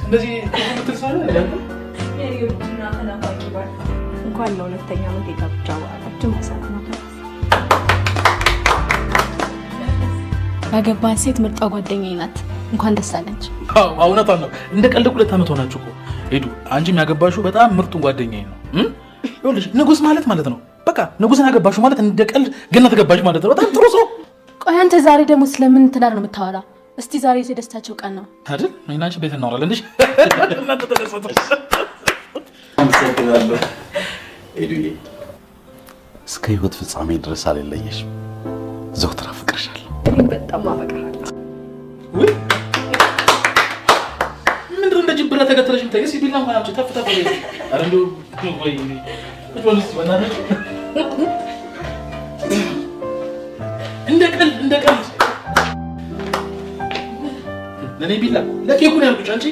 እንደዚህ ተሰለ አይደል? የሪዮና ተናፋቂ ባል እንኳን ለሁለተኛ ዓመት የጋብቻ በዓላችን በሰላም አደረሰ። ያገባን ሴት ምርጧ ጓደኛዬ ናት። እንኳን ደስ አለች። አዎ እውነቷን ነው። እንደ ቀልድ 2 ዓመት ሆናችሁ እኮ ሄዱ። አንቺም ያገባሽው በጣም ምርጡ ጓደኛዬ ነው። ይኸውልሽ ንጉስ ማለት ነው። በቃ ንጉስን ያገባሽው ማለት እንደ ቀልድ ገነት ገባሽ ማለት ነው። በጣም ጥሩ ሰው። ቆይ አንተ ዛሬ ደግሞ ስለምን ትዳር ነው የምታወራ? እስቲ ዛሬ የደስታቸው ቀን ነው አይደል? እኔና አንቺ ቤት እናወራለን እንዴ? እናንተ ተደሰቱ። አመሰግናለሁ ኤዱዬ። እስከ ህይወት ፍጻሜ ድረስ አልለየሽም። ዘውትር አፈቅርሻለሁ። እኔም በጣም አፈቅርሃለሁ። ወይ ምንድነው እንደ ጅብራ ተከተለሽ የምታይስ? ቢላ እንኳን አምጪ ተፍ ተፍ ወይ አረ እንደው ወይ ወልስ በእናትሽ እንደ ቀልድ ለኔ ቢላ ለኬኩ ነው ያልኩሽ አንቺ።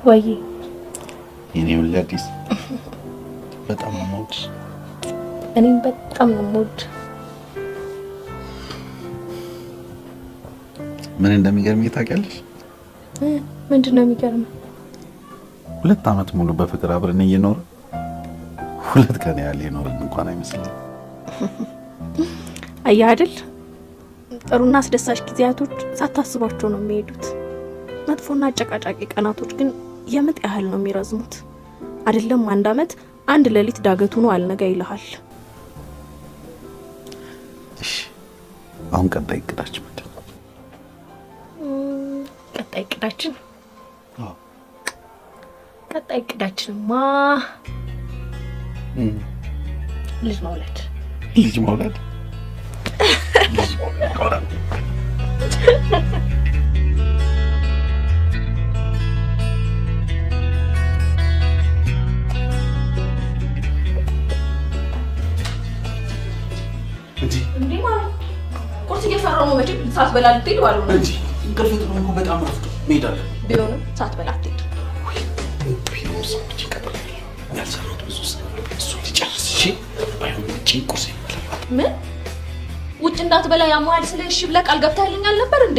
ወይ የኔው ለዲስ በጣም ሞት እኔም በጣም ሞት ምን እንደሚገርም ታውቂያለሽ? ምንድነው የሚገርም? 2 ዓመት ሙሉ በፍቅር አብረን እየኖርን 2 ቀን ያህል የኖርን እንኳን አይመስልም። አያ አይደል? ጥሩና አስደሳች ጊዜያቶች ሳታስባቸው ነው የሚሄዱት። መጥፎና አጨቃጫቂ ቀናቶች ግን የምጥ ያህል ነው የሚረዝሙት። አይደለም 1 ዓመት 1 ሌሊት ዳገቱ ነው አልነጋ ይልሃል። እሺ አሁን ቀጣይ እቅዳችን ምንድን ነው? ቀጣይ እቅዳችን ቀጣይ እቅዳችንማ ልጅ መውለድ ልጅ መውለድ እንዴ ማለት ቁርስ እየሰራሁ ነው። መቼም ሳትበላ ልትሄድ ባለው ነው እንጂ እንቅልፍ ጥሩ ነው። በጣም ረፍዶ መሄድ አለ። ቢሆንም ሳትበላ አትሄድ። ቢሆንም ሰዎች ይቀጥላል። ያልሰሩት ብዙ እሱ ሊጨርስ እሺ። ባይሆን ውጪ ቁርስ ይበላል። ምን ውጭ እንዳትበላ ያሟል ስለ እሺ ብለህ ቃል ገብተህልኛል ነበር እንዴ?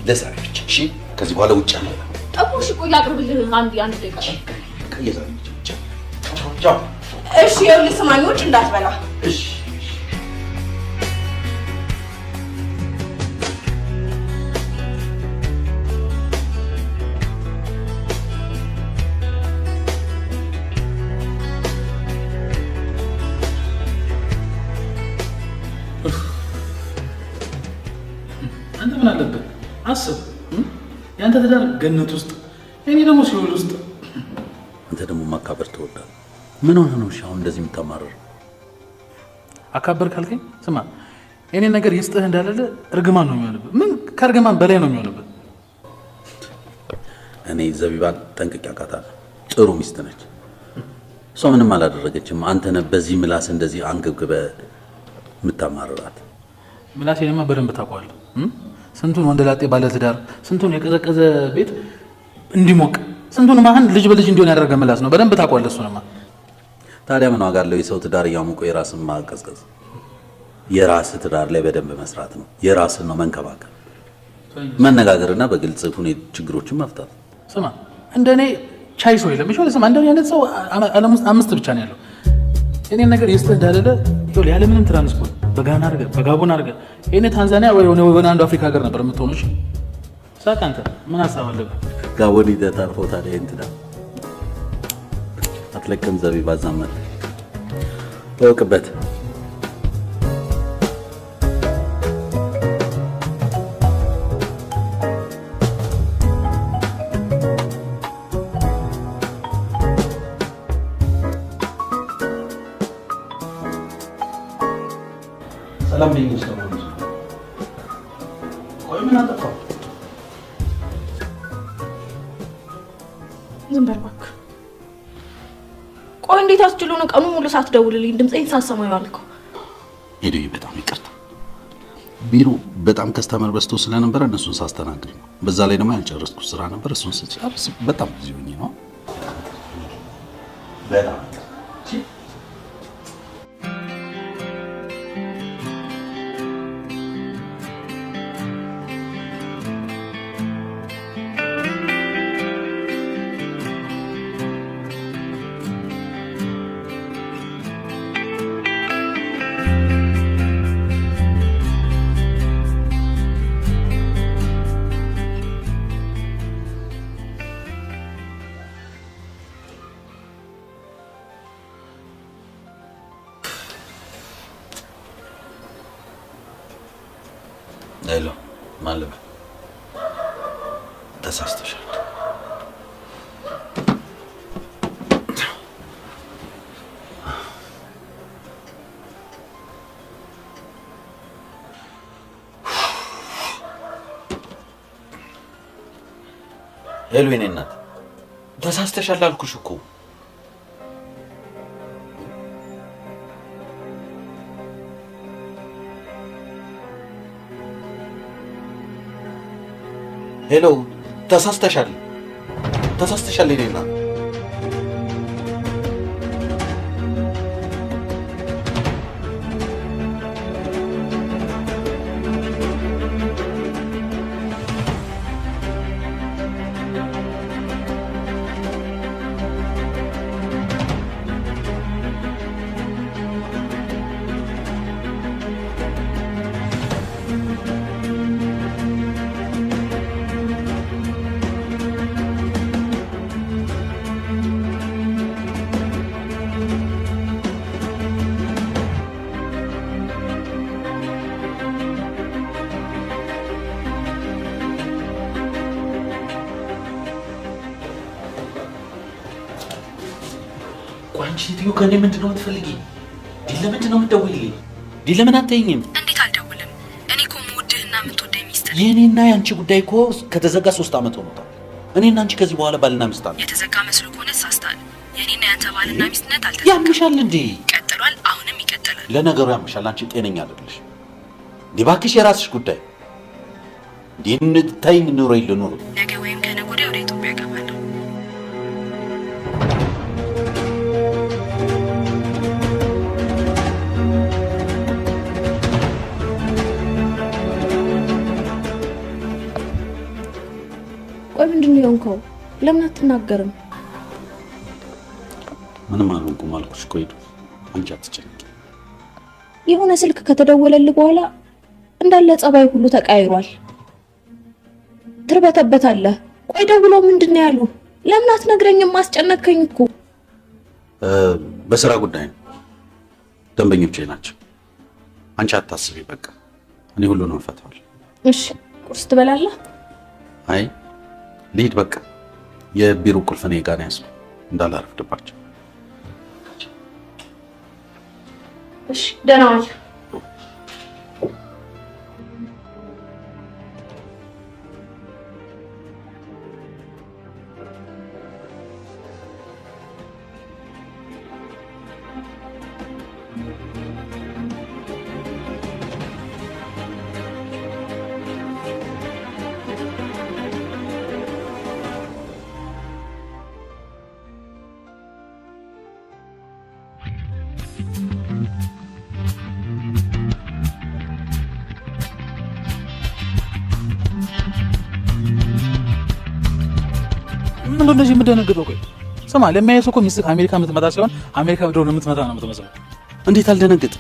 ለዛሬ ብቻ እሺ። ከዚህ በኋላ ውጭ ነው ጠቁሽ። ቆይ አቅርብልህ አንድ ደቂቃ ከየዛሬ ብቻ ቻው። እሺ ይኸውልህ ስማኝ፣ ውጭ እንዳትበላ እሺ። አንተ ምን አለበት አስብ። ያንተ ትዳር ገነት ውስጥ እኔ ደግሞ ሲኦል ውስጥ። አንተ ደግሞ ማካበር ትወዳለህ። ምን ሆነ ነው ሻው እንደዚህ የምታማረር? አካበር ካልከኝ ስማ፣ እኔ ነገር ይስጥህ እንዳለለ እርግማን ነው የሚሆንብህ። ምን ከእርግማን በላይ ነው የሚሆንብህ። እኔ ዘቢባን ጠንቅቄ አውቃታለሁ። ጥሩ ሚስት ነች። እሷ ምንም አላደረገችም። አንተ ነህ በዚህ ምላስ እንደዚህ አንገብግበህ የምታማርራት። ምላሴንማ በደንብ ታውቀዋለህ። ስንቱን ወንደላጤ ባለ ትዳር፣ ስንቱን የቀዘቀዘ ቤት እንዲሞቅ፣ ስንቱን ማህን ልጅ በልጅ እንዲሆን ያደረገ ምላስ ነው። በደንብ ታውቀዋለህ እሱንማ። ታዲያ ምን ዋጋ አለው የሰው ትዳር እያሞቀ የራስን ማቀዝቀዝ? የራስ ትዳር ላይ በደንብ መስራት ነው። የራስን ነው መንከባከብ፣ መነጋገርና በግልጽ ሁኔታ ችግሮችን መፍታት። ስማ እንደኔ ቻይ ሰው የለም። እሺ ስማ፣ እንደኔ አይነት ሰው ዓለም ውስጥ 5 ብቻ ነው ያለው። እኔን ነገር ይስጥህ እንዳለለ ያለ ምንም ትራንስፖርት በጋና አድርገህ በጋቦን አድርገህ እኔ ታንዛኒያ ወይ ወደ አንዱ አፍሪካ ሀገር ነበር የምትሆነው። እሺ ሳቅ አንተ ምን ሀሳብ አለብህ? ጋቦን ሂደህ ታርፈው ታዲያ እንትና አትለቅም ዘቢብ አዛመት ወቅበት ሰላም በይኝ ሰላም ቆይ ምን አጠፋው? ዝም በል እባክህ። ቆይ እንዴት አስችሎ ነው ቀኑን ሙሉ ሳትደውልልኝ ድምጼን ሳሰማው ያልከው? ሄዶዬ በጣም ይቅርታ። ቢሮ በጣም ከስተመር በዝቶ ስለነበረ እነሱን ሳስተናግድ ነው። በዛ ላይ ደግሞ ያልጨረስኩት ስራ ነበር። እሱን ስጨርስ በጣም ብዙ ሆኜ ነው። በጣም ሄሎ ማለበ ተሳስተሻል። ሄሎ የኔ እናት ተሳስተሻል አልኩሽ እኮ። ሄሎ ተሳስተሻል የኔ እናት። አንቺ ሴትዮ ከኔ ምንድነው የምትፈልጊው? ለምንድን ነው የምትደውይልኝ? ለምን አትይኝም? እንዴት አልደውልም? እኔ እኮ የምወድህና የምትወደኝ ሚስት ነኝ። የኔና ያንቺ ጉዳይ እኮ ከተዘጋ 3 ዓመት ሆኖታል። እኔና አንቺ ከዚህ በኋላ ባልና ሚስት አለ። የተዘጋ መስሎ ከሆነ ሳስታል። የኔና ያንተ ባልና ሚስትነት አልተዘጋም። ያምሻል እንዴ? ቀጥሏል፣ አሁንም ይቀጥላል። ለነገሩ ያምሻል። አንቺ ጤነኛ አይደለሽ። እባክሽ የራስሽ ጉዳይ። እንድታይኝ ኑሮ ይልኑሩ። ነገ ወይም ከነገ ወዲያ ወደ ኢትዮጵያ እገባለሁ። ቆይ ምንድን ነው የሆንከው? ለምን አትናገርም? ምንም አልሆንኩም አልኩሽ እኮ ሄዱ። አንቺ አትጨነቂ። የሆነ ስልክ ከተደወለልህ በኋላ እንዳለ ጸባይ ሁሉ ተቀያይሯል። ትርበተበታለህ። ቆይ ደውለው ምንድን ነው ያሉ? ለምን አትነግረኝም? አስጨነቀኝ እኮ። በስራ ጉዳይ ነው። ደንበኞቼ ናቸው። አንቺ አታስቢ። በቃ እኔ ሁሉንም እፈታዋለሁ። እሺ ቁርስ ትበላለህ? አይ ልሂድ በቃ። የቢሮ ቁልፍ እኔ ጋር ነው ያዝኩት እንዳላረፍድባቸው። እሺ ደህና ዋል። ምን እንደዚህ የምደነግጠው? ቆይ ስማ፣ ለሚያየው ሰው እኮ ሚስት አሜሪካ የምትመጣ ሲሆን አሜሪካ ድሮ የምትመጣ ነው የምትመስለው። እንዴት አልደነግጥ?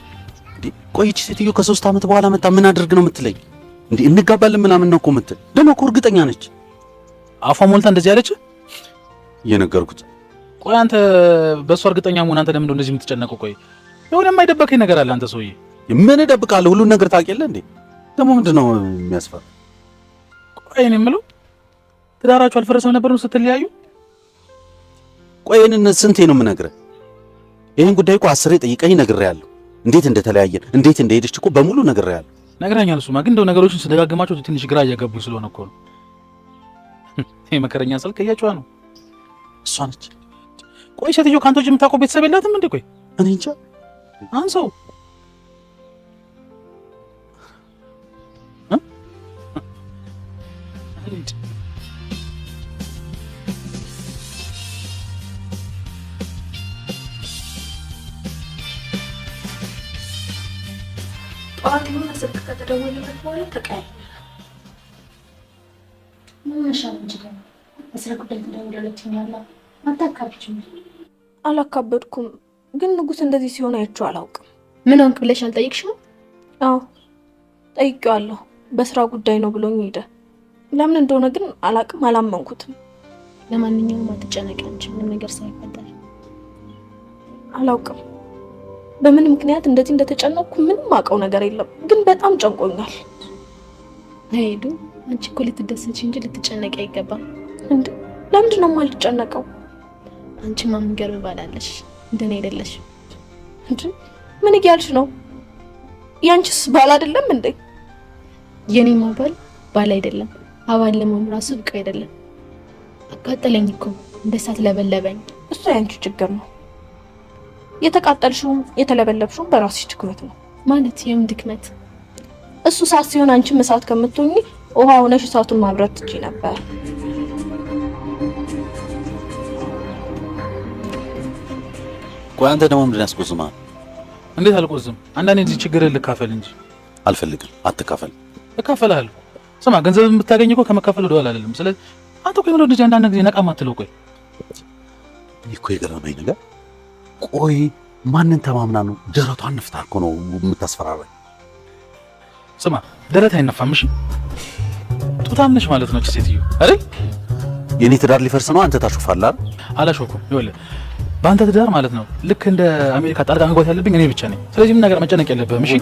ቆይቺ ሴትዮ ከ3 ዓመት በኋላ መጣ ምን አድርግ ነው የምትለኝ? እንዴ እንጋባለን ምናምን ነው እኮ የምትል። ደግሞ እኮ እርግጠኛ ነች። አፏ ሞልታ እንደዚህ ያለች እየነገርኩት። ቆይ አንተ በእሷ እርግጠኛ መሆን አንተ ለምን እንደዚህ የምትጨነቀው? ቆይ የሆነ የማይደበቀኝ ነገር አለ አንተ ሰውዬ። ምን እደብቃለሁ? ሁሉን ነገር ታውቂያለህ እንዴ? ደግሞ ምንድነው የሚያስፈራ? ቆይ እኔ የምለው ትዳራችሁ አልፈረሰም ነበር ነው ስትለያዩ? ቆይ እኔን ስንቴ ነው የምነግርህ? ይሄን ጉዳይ እኮ 10 ጠይቀኝ ነግሬሃለሁ። እንዴት እንደተለያየን እንዴት እንደሄደች እኮ በሙሉ ነግሬሃለሁ። ነግረኛል። እሱማ ግን እንደው ነገሮችን ስደጋግማቸው ትንሽ ግራ እያገቡኝ ስለሆነ እኮ ነው። ይሄ መከረኛ ስልክ እያጫዋ ነው። እሷ ነች። ቆይ ሴትዮ ካንተ ውጭ የምታውቀው ቤተሰብ የላትም እንዴ? ቆይ እኔ እንጃ። አንሰው ጠዋት የሆነ ስልክ ከተደወለበት በኋላ ተቀያየረ። ምን መሻል እንችላለን? በስራ ጉዳይ ተደውሎልኝ ያለ አታካብችም። አላካበድኩም፣ ግን ንጉስ እንደዚህ ሲሆን አይቼው አላውቅም። ምን ሆንክ ብለሽ አልጠየቅሽም? አዎ ጠይቄዋለሁ። በስራ ጉዳይ ነው ብሎኝ ሄደ። ለምን እንደሆነ ግን አላውቅም፣ አላመንኩትም። ለማንኛውም አትጨነቂ አንቺ፣ ምንም ነገር ሳይፈጠር። አላውቅም በምን ምክንያት እንደዚህ እንደተጨነቅኩ ምንም አውቀው ነገር የለም፣ ግን በጣም ጨንቆኛል። ሄዱ አንቺ እኮ ልትደሰች እንጂ ልትጨነቂ አይገባም። እንዴ ለምንድን ነው የማልጨነቀው? አንቺ ማን ገርም ባላለሽ እንደኔ አይደለሽ። እንዴ ምን እያልሽ ነው? ያንቺስ ባል አይደለም እንዴ? የኔማ ባል አይደለም፣ አባል ለመሆን ራሱ ብቅ አይደለም። አቃጠለኝ እኮ እንደ እሳት ለበለበኝ። እሱ ያንቺ ችግር ነው። የተቃጠልሽውም የተለበለብሽውም በራስሽ ድክመት ነው። ማለት የምን ድክመት? እሱ እሳት ሲሆን አንቺም እሳት ከምትሆኚ ውሃ ሆነሽ እሳቱን ማብራት ትችይ ነበር። ቆይ አንተ ደግሞ ምንድን ያስቆዝማል? እንዴት አልቆዝም? አንዳንዴ እዚህ ችግርን ልካፈል እንጂ። አልፈልግም። አትካፈል። እካፈላለሁ። ስማ ገንዘብ ብታገኝ እኮ ከመካፈል ወደኋላ አይደለም። ስለዚህ አንተ ቆይ ምን ወደዚህ አንዳንድ ጊዜ ነቃ ማትለው? ቆይ እኮ የገረመኝ ነገር ቆይ ማንን ተማምና ነው ደረቷን ነፍታ እኮ ነው የምታስፈራራኝ? ስማ ደረት አይነፋም። እሺ ጡታም ነሽ ማለት ነው እቺ ሴትዮ አይደል? የኔ ትዳር ሊፈርስ ነው አንተ ታሾፋለህ አይደል? አላሾኩም። ይኸውልህ በአንተ ትዳር ማለት ነው ልክ እንደ አሜሪካ ጣልቃ መግባት ያለብኝ እኔ ብቻ ነኝ። ስለዚህ ምን ነገር መጨነቅ የለብህም። እሺ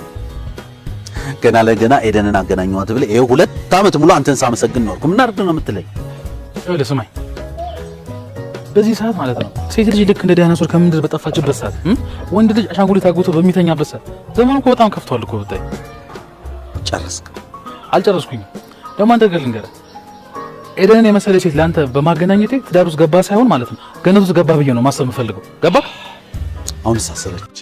ገና ለገና ኤደንን አገናኘኋት ብለህ ይኸው 2 ዓመት ሙሉ አንተን ሳመሰግን ነው እኮ። ምን አድርግ ነው የምትለኝ? ይኸውልህ ስማኝ፣ በዚህ ሰዓት ማለት ነው ሴት ልጅ ልክ እንደ ዳይኖሶር ከምድር በጠፋችበት ሰዓት ወንድ ልጅ አሻንጉሊት አግብቶ በሚተኛበት ሰዓት ዘመኑ እኮ በጣም ከፍቷል እኮ። ብታይ ጨረስክ? አልጨረስኩኝም። ደግሞ አንተ ግን ልንገርህ ኤደንን የመሰለ ሴት ለአንተ በማገናኘቴ ትዳር ውስጥ ገባ ሳይሆን ማለት ነው ገነት ውስጥ ገባ ብዬ ነው ማሰብ የምፈልገው። ገባ? አሁን ሳሰለች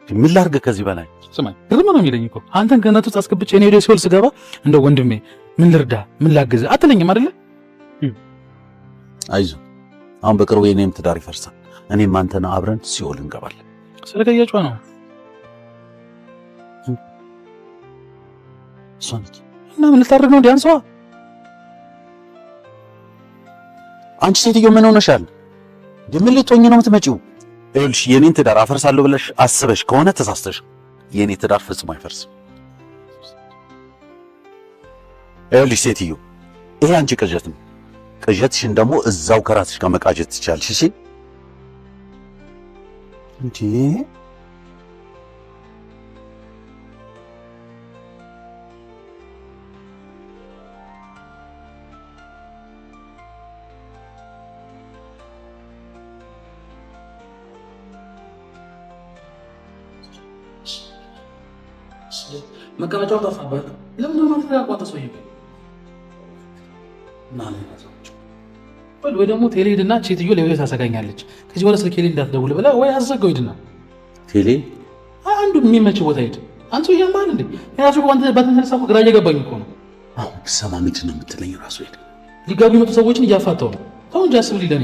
ምን ላድርግ ከዚህ በላይ? ስማኝ ግርም ነው የሚለኝ እኮ አንተን ገነት ውስጥ አስገብቼ እኔ ወደ ሲኦል ስገባ እንደው ወንድሜ ምን ልርዳ ምን ላግዝ አትለኝም አይደለ? አይዞህ አሁን በቅርቡ የኔም ትዳር ይፈርሳል። እኔም አንተና አብረን ሲኦል እንገባለን። ስለገያጫው ነው ሶንት እና ምን ልታደርግ ነው? ዲያንሷ አንቺ ሴትዮ ምን ሆነሻል? ምን ልትሆኚ ነው የምትመጪው? ይኸውልሽ የኔን ትዳር አፈርሳለሁ ብለሽ አስበሽ ከሆነ ተሳስተሽ። የኔ ትዳር ፍጹም አይፈርስም። ይኸውልሽ ሴትዮ ይሄ አንቺ ቅዠት ነው። ቅዠትሽን ደግሞ እዛው ከራስሽ ጋር መቃዠት ትችያለሽ። እሺ እንዴ መቀመጫው ጠፋበት። ለምን ነው ማትረጋጓት? ሰውዬ ወይ ደግሞ ቴሌ ሄድና ሴትዮ ለቤት ታሰጋኛለች ከዚህ በኋላ ስልክ ቴሌ እንዳትደውል ብላ ወይ አዘጋው ሄድና ቴሌ አንዱ የሚመች ቦታ ሄድ። አንተ ያማል እንዴ? ያሱ ቆንተ በተነሳው ግራ እየገባኝ እኮ ነው። አሁን ሰማ ምንድን ነው የምትለኝ? ራሱ ሄድ ሊጋቡ የመጡ ሰዎችን እያፋታው ነው። ተው እንጂ አስብ ሊለኔ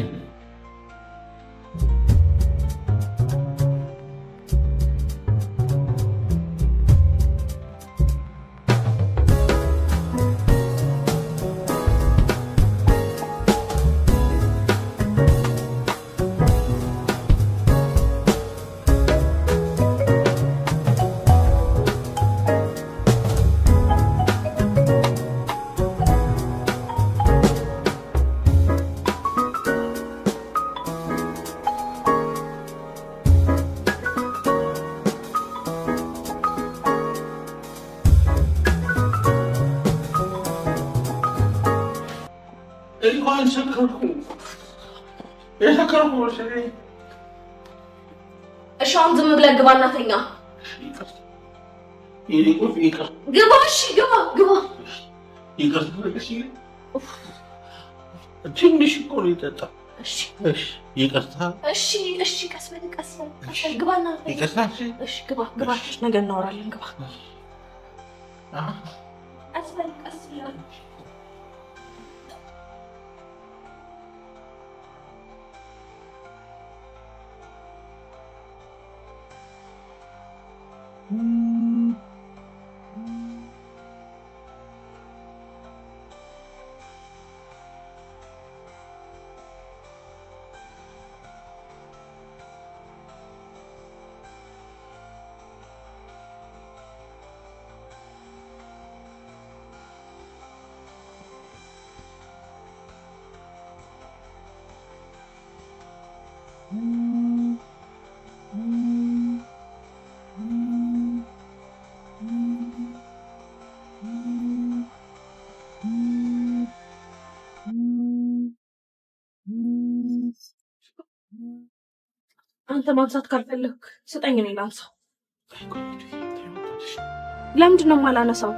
እንኳን ሰከርኩ የሰከርኩ እሺ አሁን ዝም ብለህ ግባ እና ተኛ። ግባ እሺ ግባ ትንሽ እኮ ነው የጠጣው። እሺ ይቅርታ። እሺ ቀስ በል ግባና ይቅርታ። እሺ ግባ ነገ እናወራለን። ግባ ቀስ በል አንተ ማንሳት ካልፈለክ ስጠኝ እኔ ላንሳው። ለምንድን ነው የማላነሳው?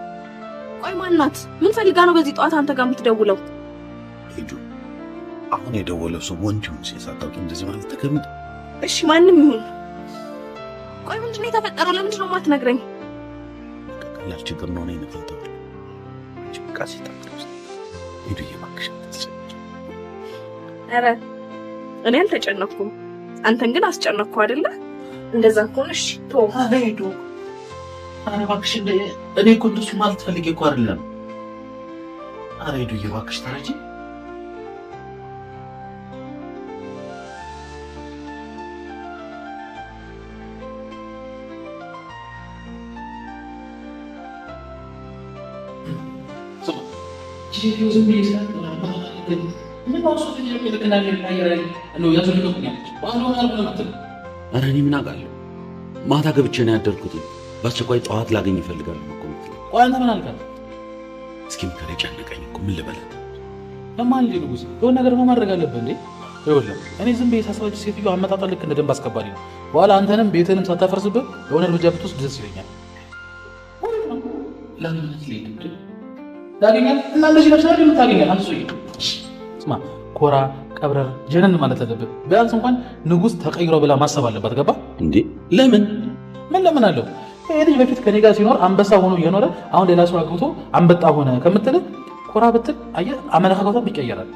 ቆይ ማናት? ምን ፈልጋ ነው በዚህ ጠዋት አንተ ጋር የምትደውለው? ሂዱ። አሁን የደወለው ሰው ወንጀል ሲያሳጣው እንደዚህ ማለት ተከምጥ። እሺ ማንም ይሁን። ቆይ ምንድን ነው የተፈጠረው? ለምንድን ነው የማትነግረኝ? ቀላል ችግር ነው ነው የምትለው። በቃ ሲታጠብ ሂዱ እባክሽ። ኧረ እኔ አልተጨነኩም። አንተን ግን አስጨነቅኩ አይደለ? እንደዛ ከሆነ እሺ ቶ ሂዱ። ኧረ እባክሽ እኔ እኮ እንደሱ ማለት ፈልጌ እኮ አይደለም። ኧረ ሂዱ እባክሽ ተረጂ። ኧረ እኔ ምን አውቃለሁ? ማታ ገብቼ ነው ያደርኩት። በአስቸኳይ ጠዋት ላገኝ ይፈልጋሉ እኮ የምትለው። ቆይ አንተ ምን አልካት? እስኪ ምከረኝ፣ ጨነቀኝ እኮ ምን ልበላት? ለማን ልጅ ንጉስ የሆነ ነገር ማድረግ አለብህ እንዴ? ይኸውልህ እኔ ዝም ብዬ ሳስባች ሴትዮ አመጣጣ ልክ እንደ ደንብ አስከባሪ ነው። በኋላ አንተንም ቤትንም ሳታፈርስብህ የሆነ እርምጃ ብትወስድ ደስ ይለኛል። ለምን ልትሄድ ታገኛል እና እንደዚህ ነው ሰው የምታገኛል። አንተ ሰውዬ ስማ፣ ኮራ ቀብረር ጀነን ማለት አለብህ። ቢያንስ እንኳን ንጉስ ተቀይሮ ብላ ማሰብ አለባት። ገባ እንዴ? ለምን ለምን አለው? ይሄ ልጅ በፊት ከኔ ጋር ሲኖር አንበሳ ሆኖ እየኖረ አሁን ሌላ ሰው አግብቶ አንበጣ ሆነ ከምትል ኮራ ብትል አየህ አመለካከቷ ይቀየራል።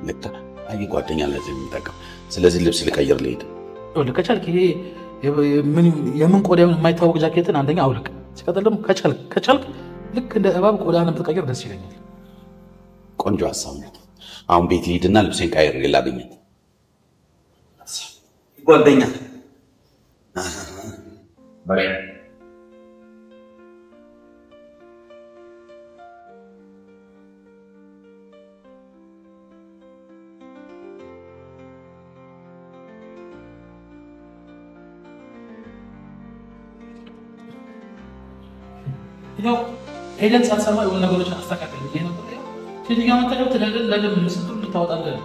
ልክ አይ ጓደኛ ለዚህ የሚጠቀም ስለዚህ ልብስ ልቀይር ልሄድ። ይኸውልህ ከቻልክ ይሄ የምን ቆዳውን የማይታወቅ ጃኬትን አንደኛ አውልቅ። ሲቀጥል ደግሞ ከቻልክ ልክ እንደ እባብ ቆዳህን ብትቀይር ደስ ይለኛል። ቆንጆ ሀሳብ ነው። አሁን ቤት ልሂድና ልብሴን ቀይሬ ላገኛት ጓደኛ ባይ ያው ሄደን ሳትሰማ የሆነ ነገሮችን አስተካከል ይሄ ነው። ሴት ጋር መጣለው ተደረገ ለለም ምስጥሩ ልታወጣለህ።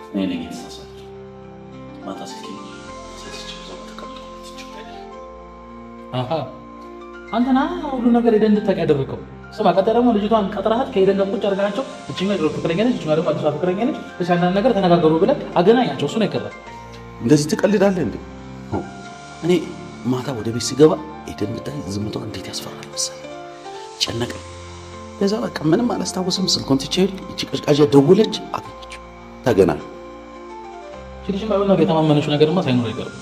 እኔ ነኝ የተሳሳትኩት። ማታ ስልኬ ሰጥቼው ተቀምጦ አሃ አንተና ሁሉ ነገር ሄደን እንድታውቅ ያደረገው። ስማ ቀጣይ ደግሞ ልጅቷን ቀጥረሃት ከሄደን ጋር ቁጭ አድርጋቸው እቺኛ ድሮ ፍቅረኛ ነች፣ እቺኛ ደግሞ አዲሷ ፍቅረኛ ነች፣ ለሻንዳን ነገር ተነጋገሩ ብለህ አገናኛቸው። እሱ ነው የቀረው። እንደዚህ ትቀልዳለህ እንዴ? እኔ ማታ ወደ ቤት ሲገባ ሄደን ብታይ ዝምቷ እንዴት ያስፈራል መሰለህ። ጨነቀኝ። ለዛ በቃ ምንም አላስታወስም። ስልኮን ትቼ እቺ ቀዥቃዣ ደውለች፣ አገኘችው፣ ተገናኙ። ትንሽ ባይሆን ነገር የተማመነችው ነገርማ ሳይኖር አይቀርም።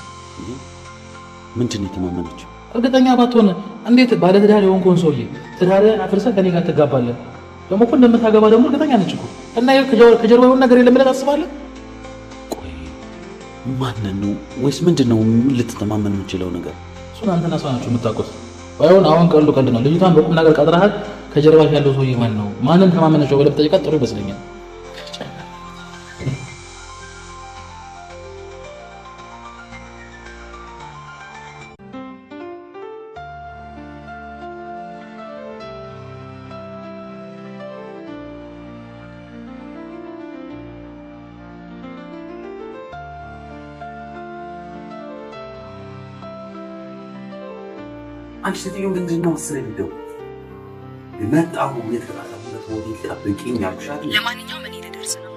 ምንድን ነው የተማመነችው? እርግጠኛ ባትሆን እንዴት ባለ ትዳር የሆንከውን ሰውዬ ትዳርህን አፍርሰህ ከኔ ጋር ትጋባለህ? ደግሞ እኮ እንደምታገባ ደግሞ እርግጠኛ ነች እኮ። እና ከጀርባ የሆነ ነገር የለም ብለህ ታስባለህ? ቆይ ማንን ነው ወይስ ምንድን ነው ልትተማመን የምችለው ነገር? እሱን አንተና እሷ ናችሁ የምታውቁት። ባይሆን አሁን ቀልዱ ቀልድ ነው። ልጅቷን በቁም ነገር ቀጥረሃት ከጀርባሽ ያለው ሰውዬ ማን ነው? ማንን ተማመነችው ብለህ ብትጠይቃት ጥሩ ይመስለኛል። አንቺ ሴትዮ ምንድን ነው መሰለኝ እንደው መጣሁ የተከታተልኩበት ሆቴል ጠብቂኝ ያልኩሻት። ለማንኛውም እኔ ልደርስ ነው።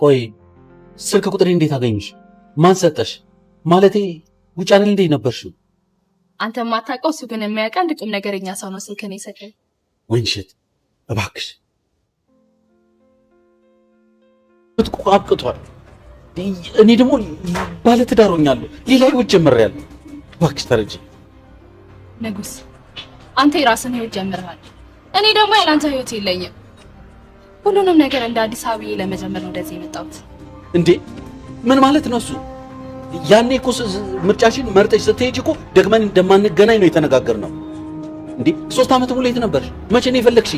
ቆይ ስልክ ቁጥሬ እንዴት አገኘሽ? ማን ሰጠሽ? ማለቴ ውጭ አይደል እንዴ ነበርሽው? አንተ ማታውቀው እሱ ግን የሚያውቅ አንድ ቁም ነገረኛ ሰው ነው ስልክን የሰጠኝ። ወይንሸት እባክሽ ብትቆጣጥቷል። እኔ ደግሞ ባለ ትዳር ሆኛለሁ፣ ሌላ ህይወት ጀምሬያለሁ። እባክሽ ተረጂ። ንጉስ አንተ የራስን ህይወት ጀምረሃል፣ እኔ ደግሞ ያላንተ ህይወት የለኝም። ሁሉንም ነገር እንደ አዲስ አበባ ለመጀመር ነው እንደዚህ የመጣሁት። እንዴ ምን ማለት ነው እሱ? ያኔ እኮ ምርጫሽን መርጠሽ ስትሄጂ እኮ ደግመን እንደማንገናኝ ነው የተነጋገርነው። እንዴ 3 ዓመት ሙሉ የት ነበርሽ? መቼ ነው የፈለግሽ?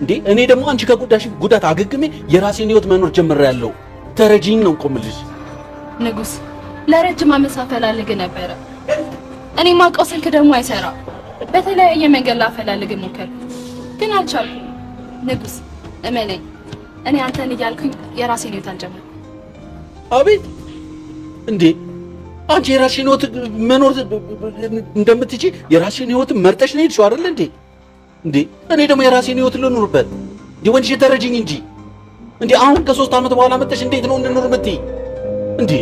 እንዴ እኔ ደግሞ አንቺ ከጉዳሽ ጉዳት አገግሜ የራሴን ህይወት መኖር ጀምሬያለሁ። ተረጂኝ ነው ቆምልሽ። ንጉስ ለረጅም ዓመት ሳፈላልግ ነበረ። እኔ ማውቀው ስልክ ደግሞ አይሰራም። በተለያየ መንገድ ላፈላልግ ሞከርኩ ግን አልቻልኩም። ንጉስ እመነኝ፣ እኔ አንተን እያልኩኝ የራሴን ህይወት አልጀመርኩም። አቤት እንዴ አንቺ የራስሽን ህይወት መኖር እንደምትችይ የራስሽን ህይወት መርጠሽ ነው የሄድሽው አይደል እንዴ? እንዴ እኔ ደግሞ የራሴን ህይወት ልኖርበት እንዴ? ወንድሽ ተረጂኝ እንጂ እንዴ አሁን ከ3 ዓመት በኋላ መጥተሽ እንዴት ነው እንድኖር የምትይ እንዴ?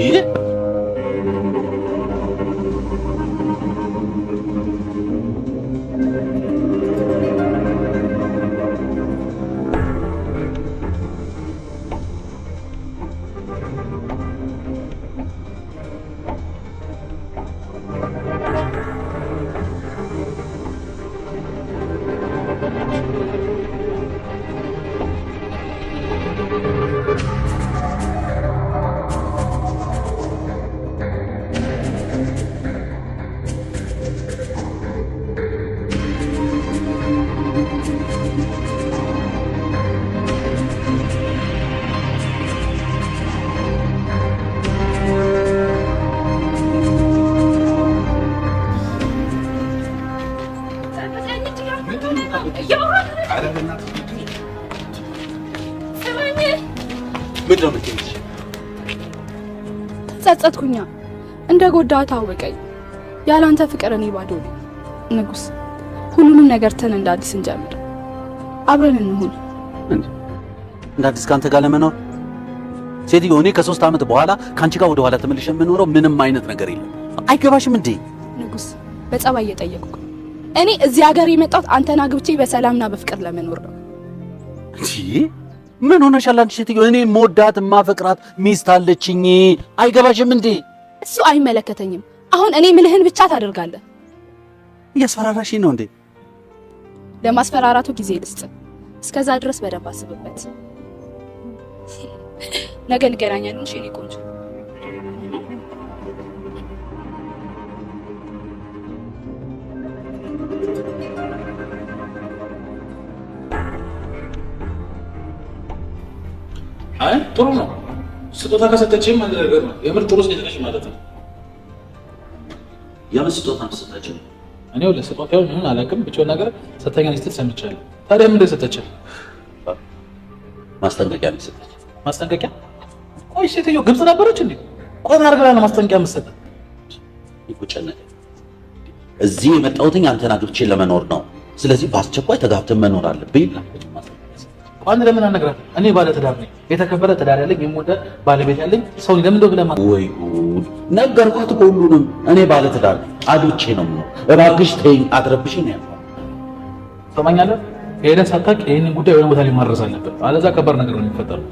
ጸጸትኩኛ፣ እንደ ጎዳህ ታወቀኝ። ያላንተ ፍቅር እኔ ባዶ ነኝ። ንጉስ ሁሉንም ነገር ተን እንደ አዲስ እንጀምር፣ አብረን እንሁን። እንደ አዲስ ካንተ ጋር ለመኖር ሴትዮ፣ እኔ ከ3 ዓመት በኋላ ካንቺ ጋር ወደ ኋላ ተመልሼ የምኖረው ምንም አይነት ነገር የለም። አይገባሽም እንዴ? ንጉስ በጸባይ እየጠየቅኩ እኔ እዚህ ሀገር የመጣሁት አንተን አግብቼ በሰላምና በፍቅር ለመኖር ነው። እንዴ ምን ሆነሻል አንቺ ሴትዮ? እኔ መወዳት ማፈቅራት ሚስት አለችኝ። አይገባሽም እንዴ? እሱ አይመለከተኝም። አሁን እኔ ምልህን ብቻ ታደርጋለህ። እያስፈራራሽኝ ነው እንዴ? ለማስፈራራቱ ጊዜ ልስጥ። እስከዛ ድረስ በደንብ አስብበት። ነገ እንገናኛለን። እሺ እኔ ቆንጆ። አይ ጥሩ ነው። ስጦታ ከሰጠችኝ ማለት ነገር ነው። የምር ጥሩ ስጦታ ማለት ነው። የምን ስጦታ ሰጠችኝ? እኔ ወለ ስጦታው ምን አላውቅም፣ ብቻ ነገር ሰጠኛለች ስትል ሰምቻለሁ። ታዲያ ምን እንደሰጠችኝ? ማስጠንቀቂያ ነው የሰጠች። ማስጠንቀቂያ? ቆይ ሴትዮ ግብጽ ነበረች እንዴ? ቆይ አርግላ ነው ማስጠንቀቂያ የምትሰጠው? ይቆጨኛል። እዚህ የመጣሁት አንተን አግብቼ ለመኖር ነው። ስለዚህ በአስቸኳይ ተጋብተን መኖር አለብኝ። አንተ ለምን አነግራለሁ? እኔ ባለ ትዳር ነኝ፣ የተከበረ ትዳር ያለኝ፣ የምወደ ባለቤት ያለኝ ሰው ለምን እንደው ብለማ ወይ ጉድ! ነገርኳት እኮ ሁሉንም። እኔ ባለ ትዳር ነኝ፣ አግብቼ ነው የምኖር። እባክሽ ተይኝ፣ አትረብሽኝ ነው ያልኳት። ሰማኛለህ? ሄደህ ሳታውቅ ይሄንን ጉዳይ ወደ ቦታ ላይ ማድረስ አለበት፣ አለዛ ከባድ ነገር ነው የሚፈጠረው።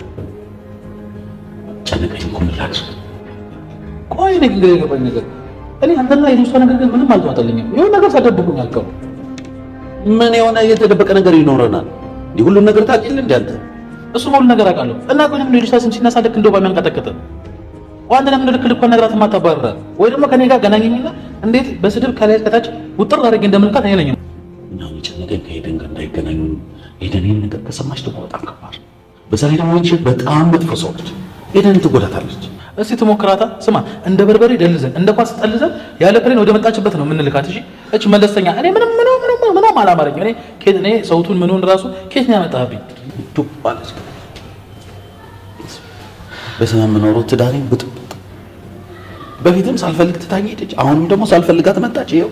ጨነቀኝ እኮ ምን ላድርግ? ቆይ እኔ ግን የገባኝ ነገር እኔ አንተና የእሷ ነገር ግን ምንም አልተዋጠልኝም። የሆነ ነገር ሳደብቁኝ አልቀሩ። ምን የሆነ የተደበቀ ነገር ይኖረናል? ሁሉን ነገር ታውቂያለህ እንዴ አንተ? እሱ ሁሉ ነገር አውቃለሁ። እና ቆይ ለምን ልጅቷ ስም ሲነሳ ልክ እንደው ባሚያንቀጠቅጥ አንተ ለምን ልክ ልኳን ነግራት ማታባረራ? ወይ ደግሞ ከኔ ጋር ገናኘኝና እንዴት በስድብ ከላይ ከታች ውጥር አድርጌ እንደምልካት አይለኝም። እና የጨነቀኝ ከሄደን ጋር እንዳይገናኙ። ሄደን ይሄን ነገር ከሰማች ደግሞ በጣም ከባድ። በዛ ላይ ደግሞ አንቺ በጣም መጥፎ ሰው ነች። ሄደን ትጎዳታለች። እስቲ ትሞክራታ። ስማ እንደ በርበሬ ደልዘን እንደ ኳስ ጠልዘን ያለ ፕሌን ወደ መጣችበት ነው የምንልካት። እሺ እቺ መለስተኛ እኔ ምንም አላማረኝ። እኔ ከት እኔ ሰውቱን ምኑን ራሱ ከት ነው ያመጣብኝ? ዱባለች። በሰላም መኖሩ ትዳሬን ብጥብጥ። በፊትም ሳልፈልግ ትታኝ ሄደች። አሁንም ደግሞ ሳልፈልጋት መጣች። ይኸው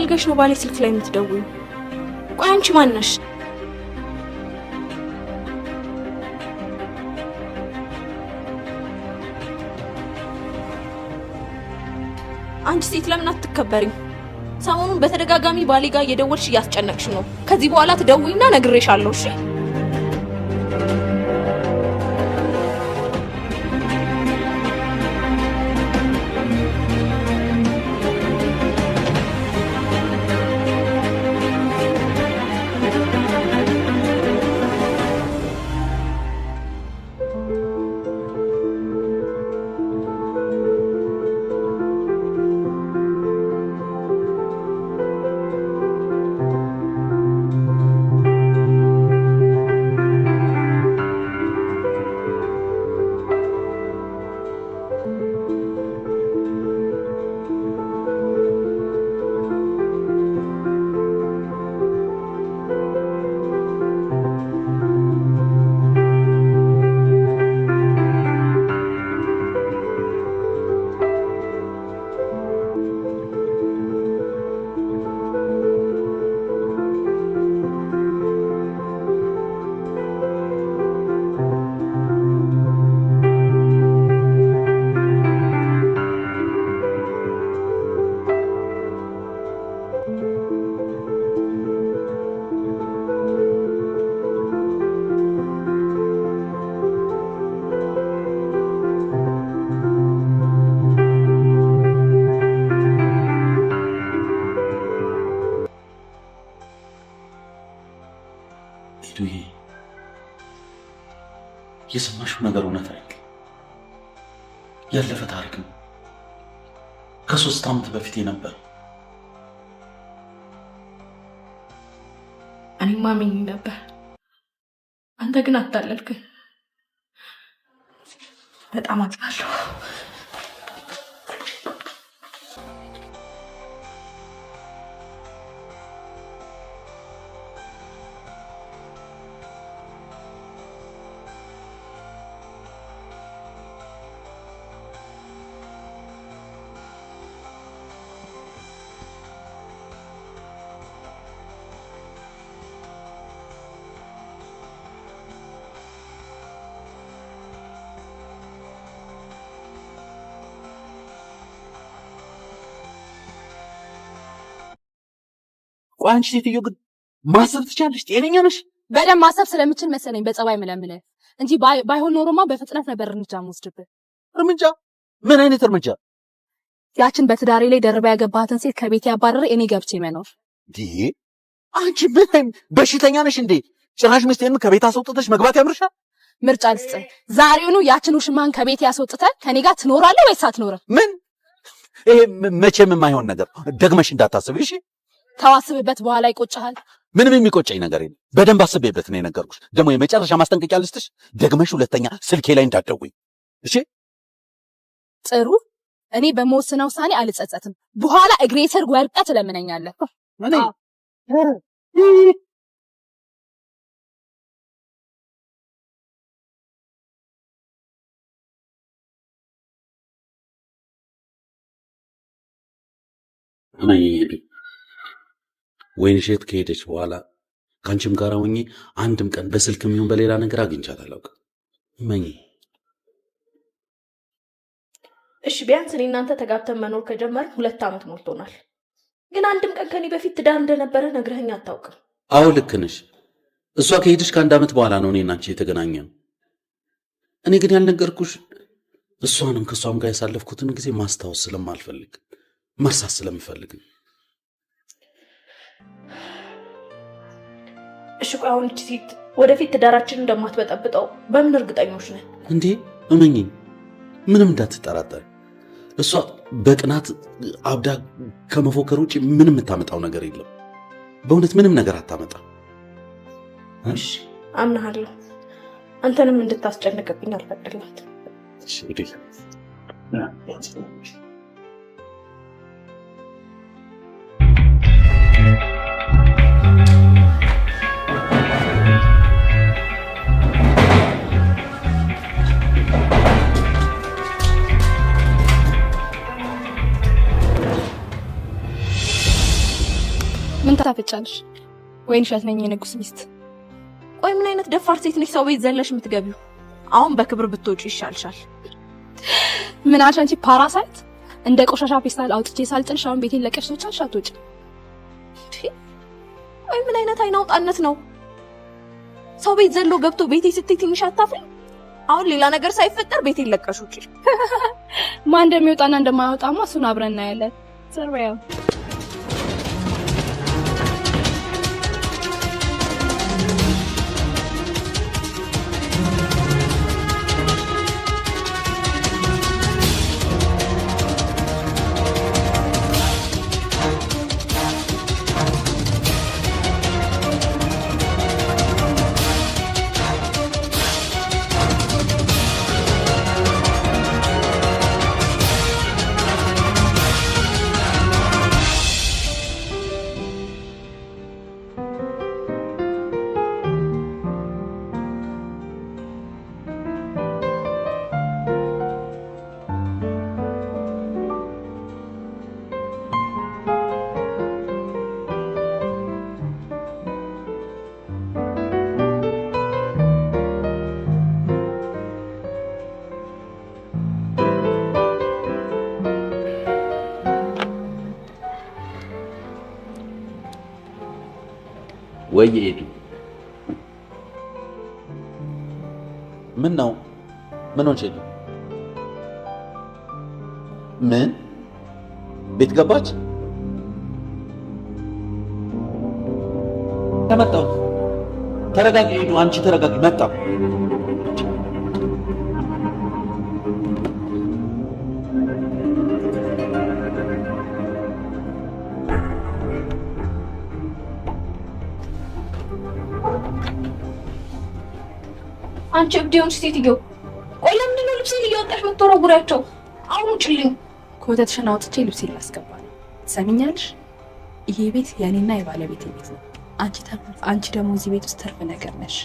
ፈልገሽ ነው ባሌ ስልክ ላይ የምትደውዩ? ቆይ አንቺ ማን ነሽ? አንቺ ሴት ለምን አትከበሪም? ሰሞኑን በተደጋጋሚ ባሌ ጋር እየደወልሽ እያስጨነቅሽ ነው። ከዚህ በኋላ ትደውይና ነግሬሻለሁ። እሺ ሄዱዬ የሰማሽው ነገር እውነት አይደል? ያለፈ ታሪክ ነው። ከ3 ዓመት በፊት ነበር። እኔማ ምን ነበር? አንተ ግን አታለልከኝ። በጣም አጥፋለሁ። አንቺ ሴትዮ ግን ማሰብ ትቻለሽ? ጤነኛ ነሽ? በደንብ ማሰብ ስለምችል መሰለኝ በጸባይ መለምለ እንጂ ባይሆን ኖሮማ በፍጥነት ነበር እርምጃ የምወስድብህ። እርምጃ? ምን አይነት እርምጃ? ያችን በትዳሬ ላይ ደርባ ያገባትን ሴት ከቤት ያባረረ እኔ ገብቼ መኖር። አንቺ ምን በሽተኛ ነሽ እንዴ? ጭራሽ ሚስቴን ከቤት አስወጥተሽ መግባት ያምርሻል? ምርጫ ልስጥህ። ዛሬውኑ ያችን ውሽማን ከቤት ያስወጥተህ ከኔ ጋር ትኖራለህ ወይስ አትኖርም? ምን? ይሄ መቼም የማይሆን ነገር ደግመሽ እንዳታስብ እሺ? ተዋስብበት፣ በኋላ ይቆጭሃል። ምንም የሚቆጨኝ ነገር የለም። በደንብ አስቤበት ነው የነገርኩሽ። ደግሞ የመጨረሻ ማስጠንቀቂያ ልስጥሽ፣ ደግመሽ ሁለተኛ ስልኬ ላይ እንዳትደውይ እሺ? ጥሩ። እኔ በመወሰነው ውሳኔ አልጸጸትም። በኋላ እግሬ ስር ወድቀህ ትለምነኛለህ። እኔ ወይንሸት ከሄደች በኋላ ካንቺም ጋር ሆኜ አንድም ቀን በስልክም ይሁን በሌላ ነገር አግኝቻት አላውቅም። መኝ እሺ ቢያንስ እኔ እናንተ ተጋብተን መኖር ከጀመርን 2 ዓመት ሞልቶናል። ግን አንድም ቀን ከኔ በፊት ትዳር እንደነበረ ነግረኸኝ አታውቅም። አዎ ልክ ነሽ። እሷ ከሄደች ከ1 ዓመት በኋላ ነው እኔና አንቺ የተገናኘነው። እኔ ግን ያልነገርኩሽ እሷንም ከሷም ጋር ያሳለፍኩትን ጊዜ ማስታወስ ስለማልፈልግ መርሳት ስለምፈልግ ነው። እሺ ቆይ አሁን እቺ ሴት ወደፊት ትዳራችንን እንደማትበጠብጠው በምን እርግጠኞች ነን? እንዴ እመኚኝ፣ ምንም እንዳትጠራጠር። እሷ በቅናት አብዳ ከመፎከር ውጭ ምንም የምታመጣው ነገር የለም። በእውነት ምንም ነገር አታመጣም። እሺ አምናለሁ። አንተንም እንድታስጨንቅብኝ አልፈቅድላት። እሺ እንዴ ምን ታፈጫለሽ? ወይንሸት ነኝ የንጉስ ሚስት። ቆይ ምን አይነት ደፋር ሴት ነሽ ሰው ቤት ዘለሽ የምትገቢው? አሁን በክብር ብትወጪ ይሻልሻል። ምን አልሽ አንቺ ፓራሳይት? እንደ ቆሻሻ ፌስታል አውጥቼ ሳልጥልሽ አሁን ቤቴን ለቀሽ ወጫልሽ አትወጪ? ቆይ ምን አይነት አይናውጣነት ነው? ሰው ቤት ዘሎ ገብቶ ቤቴ ስትይ ትንሽ አታፍሪ? አሁን ሌላ ነገር ሳይፈጠር ቤቴን ለቀሽ ውጪ። ማን እንደሚወጣና እንደማይወጣማ እሱን አብረን እናያለን። ሰርቫው ወይ ሄዱ። ምን ነው? ምን ሆንሽ? ሄዱ ምን ቤት ገባች? ተመጣው ተረጋጊ ሄዱ። አንቺ ተረጋጊ። መጣ አንቺ እብድ የሆንሽ ሴትዮ፣ ቆይ ለምንድን ነው ልብሴን እያወጣሽ የምትወረውሪያቸው? አሁን ውጭልኝ። ኮተትሽን አውጥቼ ልብሴን ላስገባ ነው። ትሰሚኛለሽ? ይሄ ቤት የኔና የባለቤቴ ቤት ነው። አንቺ ደግሞ እዚህ ቤት ውስጥ ተርፍ ነገር ነሽ።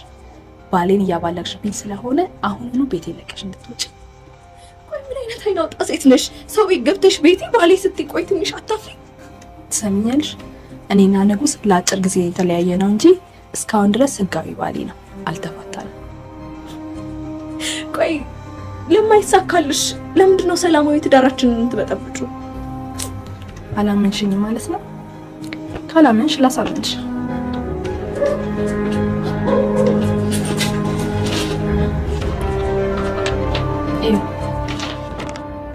ባሌን እያባለግሽብኝ ስለሆነ አሁኑኑ ቤቴን ለቀሽ እንድትወጪ። ቆይ ምን አይነት አይናውጣ ሴት ነሽ? ሰው ቤት ገብተሽ ቤቴ ባሌ ስትይ ቆይ ትንሽ አታፍሪ? ትሰሚኛለሽ? እኔና ንጉስ ለአጭር ጊዜ የተለያየ ነው እንጂ እስካሁን ድረስ ህጋዊ ባሌ ነው። አልተፋታንም። ቆይ ለማይሳካልሽ ለምንድን ነው ሰላማዊ ትዳራችንን ትበጠብጩ? አላመንሽኝ ማለት ነው? ካላመንሽ ላሳምንሽ።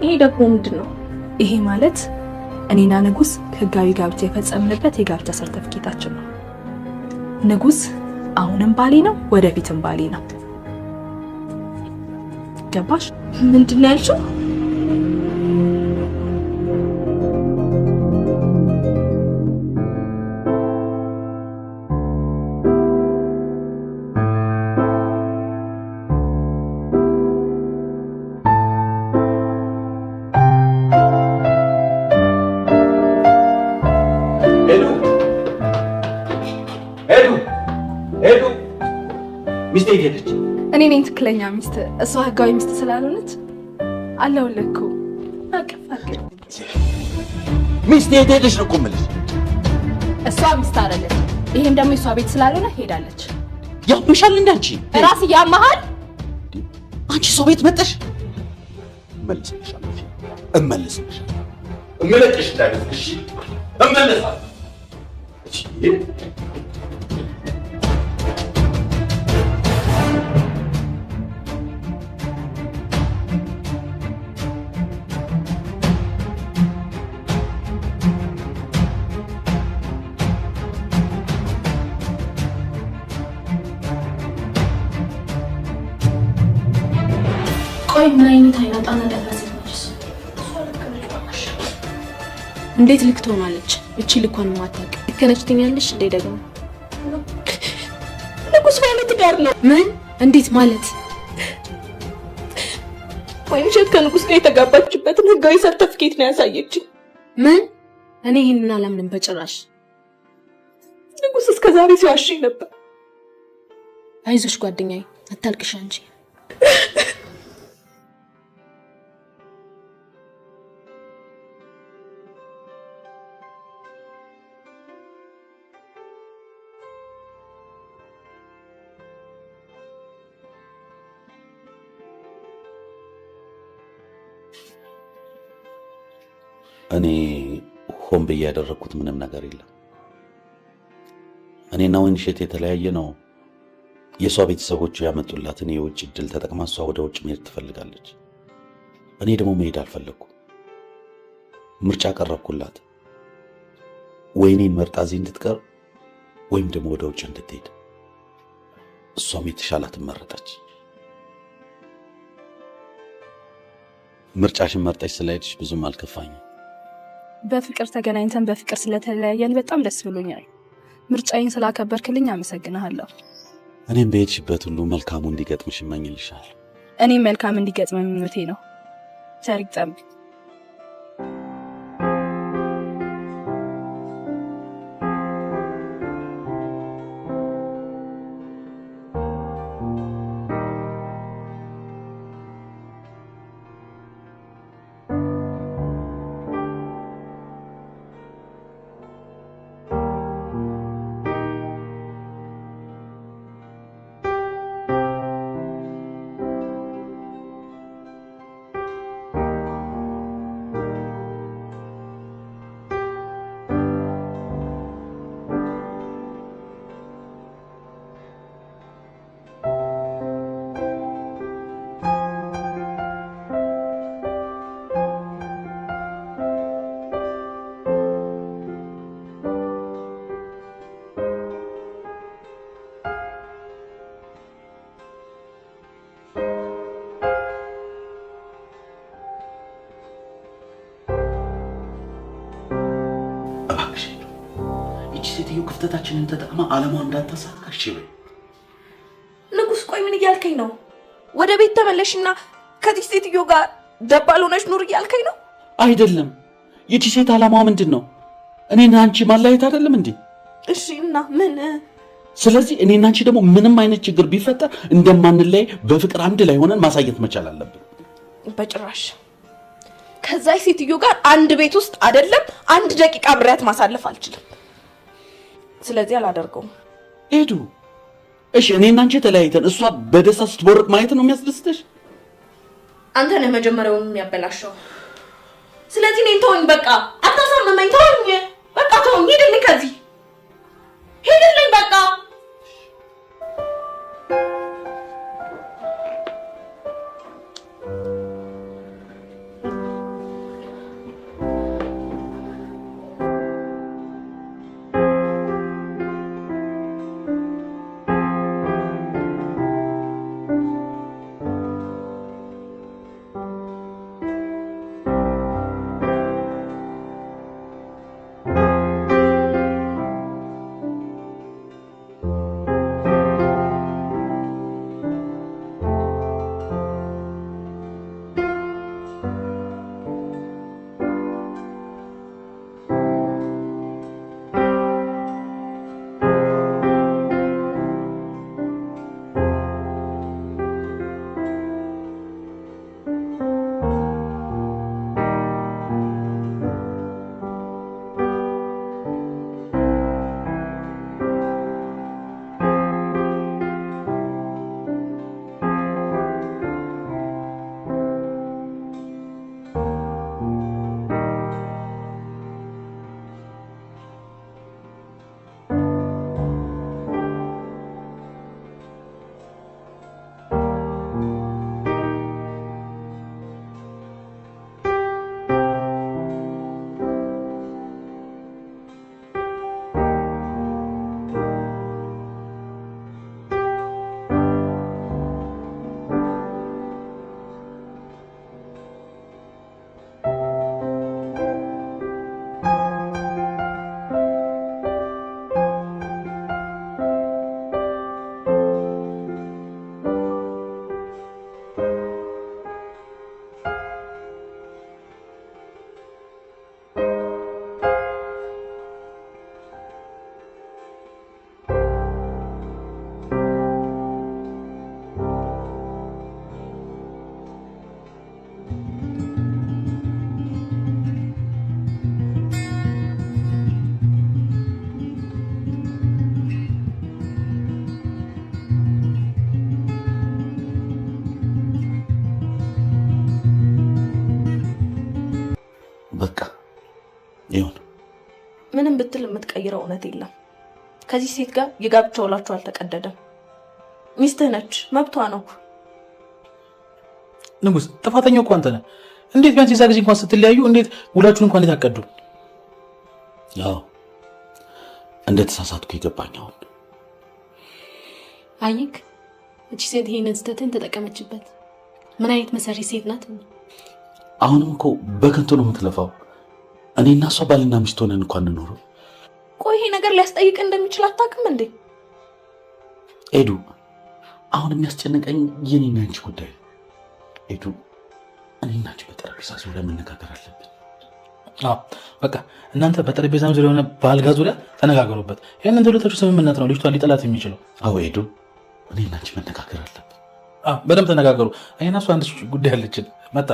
ይሄ ደግሞ ምንድን ነው? ይሄ ማለት እኔና ንጉስ ህጋዊ ጋብቻ የፈጸምንበት የጋብቻ ሰርተፍኬታችን ነው። ንጉስ አሁንም ባሌ ነው፣ ወደፊትም ባሌ ነው። ገባሽ? ምንድን ነው ያልሽው? ሚስቴ ሄደች። እኔ ነኝ ትክክለኛ ሚስት፣ እሷ ህጋዊ ሚስት ስላልሆነች አለሁልህ እኮ። አቀፋቀ ሚስቴ ሄደች ነው እኮ የምልሽ። እሷ ሚስት አይደለች። ይሄም ደግሞ የሷ ቤት ስላልሆነ ሄዳለች። ያምሻል እንዴ አንቺ? ራስ ያማሃል። አንቺ ሰው ቤት መጣሽ? እመልስልሻለሁ። እመለጥሽ እንዳይመስልሽ። እመለሳለሁ። እሺ ቆይ ምን አይነት አይናውጣና ደረሰ ነች? እንዴት ልክ ትሆናለች? እቺ ልኳን ማታውቅ ልከነች ትኛለሽ እንዴ? ደግሞ ንጉስ ማለት ጋር ነው። ምን? እንዴት ማለት? ወይንሸት ከንጉስ ጋር የተጋባችበትን ህጋዊ ሰርተፍኬት ነው ያሳየችኝ። ምን? እኔ ይሄንን አላምንም በጭራሽ። ንጉስ እስከዛሬ ሲዋሽኝ ነበር። አይዞሽ ጓደኛዬ፣ አታልቅሽ አንቺ። እኔ ሆን ብዬ ያደረኩት ምንም ነገር የለም። እኔና ወይንሸት የተለያየ ነው። የሷ ቤተሰቦች ያመጡላትን የውጭ እድል ተጠቅማ እሷ ወደ ውጭ መሄድ ትፈልጋለች። እኔ ደግሞ መሄድ አልፈለኩም። ምርጫ ቀረብኩላት። ወይኔን መርጣ እዚህ እንድትቀር ወይም ደግሞ ወደ ውጭ እንድትሄድ። እሷም የተሻላትን መረጠች። ምርጫሽን መርጠሽ ስለሄድሽ ብዙም አልከፋኝም። በፍቅር ተገናኝተን በፍቅር ስለተለያየን በጣም ደስ ብሎኛል። ምርጫዬን ስላከበርክልኝ አመሰግናለሁ። እኔም በሄድሽበት ሁሉ መልካሙ እንዲገጥምሽ እመኝልሻለሁ። እኔም መልካም እንዲገጥም ምኞቴ ነው። ቸር ይግጠምህ። ሴትዮ ክፍተታችንን ተጠቅማ ዓላማዋን እንዳታሳካሽ ይበል። ንጉስ ቆይ ምን እያልከኝ ነው? ወደ ቤት ተመለሽና ከዚህ ሴትዮ ጋር ደባል ሆነሽ ኑር እያልከኝ ነው? አይደለም። ይቺ ሴት ዓላማዋ ምንድነው? እኔና አንቺ ማላየት አይደለም እንዴ? እሺ እና ምን? ስለዚህ እኔና አንቺ ደግሞ ምንም አይነት ችግር ቢፈጠር እንደማንለይ በፍቅር አንድ ላይ ሆነን ማሳየት መቻል አለብን። በጭራሽ ከዛ ሴትዮ ጋር አንድ ቤት ውስጥ አይደለም አንድ ደቂቃ አብሬያት ማሳለፍ አልችልም። ስለዚህ አላደርገውም። ሄዱ እሺ፣ እኔና አንቺ ተለያይተን እሷ በደስታ ስትቦርቅ ማየት ነው የሚያስደስትሽ? አንተ ነህ መጀመሪያውን የሚያበላሸው። ስለዚህ እኔን ተወኝ፣ በቃ አታሳመመኝ፣ ተወኝ፣ በቃ ተወኝ፣ ሂድልኝ፣ ከዚህ ሂድልኝ በቃ። ምንም ብትል የምትቀይረው እውነት የለም። ከዚህ ሴት ጋር የጋብቻ ውላችሁ አልተቀደደም። ሚስትህ ነች፣ መብቷ ነው። ንጉስ ጥፋተኛው እኮ አንተ ነህ። እንዴት ቢያንስ የዛ ጊዜ እንኳን ስትለያዩ እንዴት ውላችሁን እንኳን የታቀዱ? ያው እንደተሳሳትኩ ይገባኝ። አሁን አይክ እቺ ሴት ይሄንን ስተትን ተጠቀመችበት። ምን አይነት መሰሪ ሴት ናት? አሁንም እኮ በከንቱ ነው የምትለፋው። እኔና እሷ ባልና ሚስት ሆነን እንኳን እንኖረው። ቆይ ይሄ ነገር ሊያስጠይቅ እንደሚችል አታውቅም እንዴ? ኤዱ አሁን የሚያስጨንቀኝ የኔና አንቺ ጉዳይ። ኤዱ እኔና አንቺ በጠረጴዛ ዙሪያ መነጋገር አለብን። በቃ እናንተ በጠረጴዛ ዙሪያ ሆነ በአልጋ ዙሪያ ተነጋገሩበት። ያንን ሁለታችሁ ስምምነት ነው ልጅቷን ሊጠላት የሚችለው። አዎ ኤዱ እኔና አንቺ መነጋገር አለብን። በደንብ ተነጋገሩ። እኔና እሷ አንድ ጉዳይ አለችን። መጣ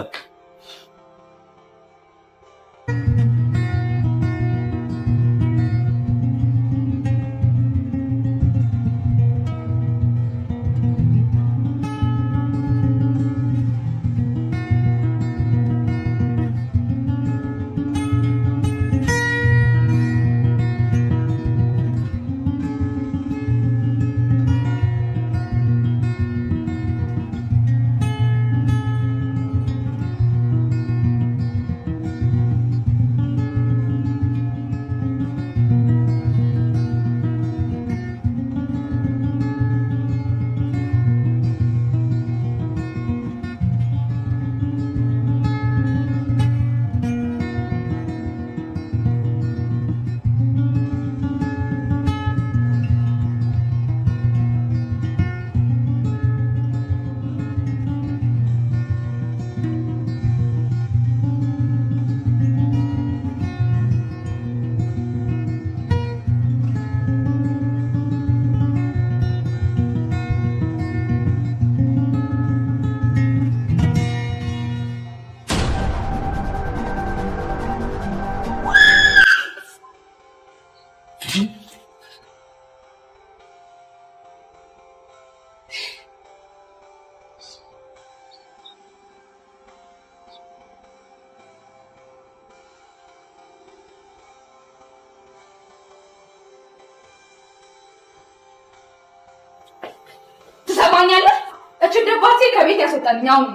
ትሰማኛለህ? እቺ ደባሴ ከቤት ያስወጣልኝ አሁን።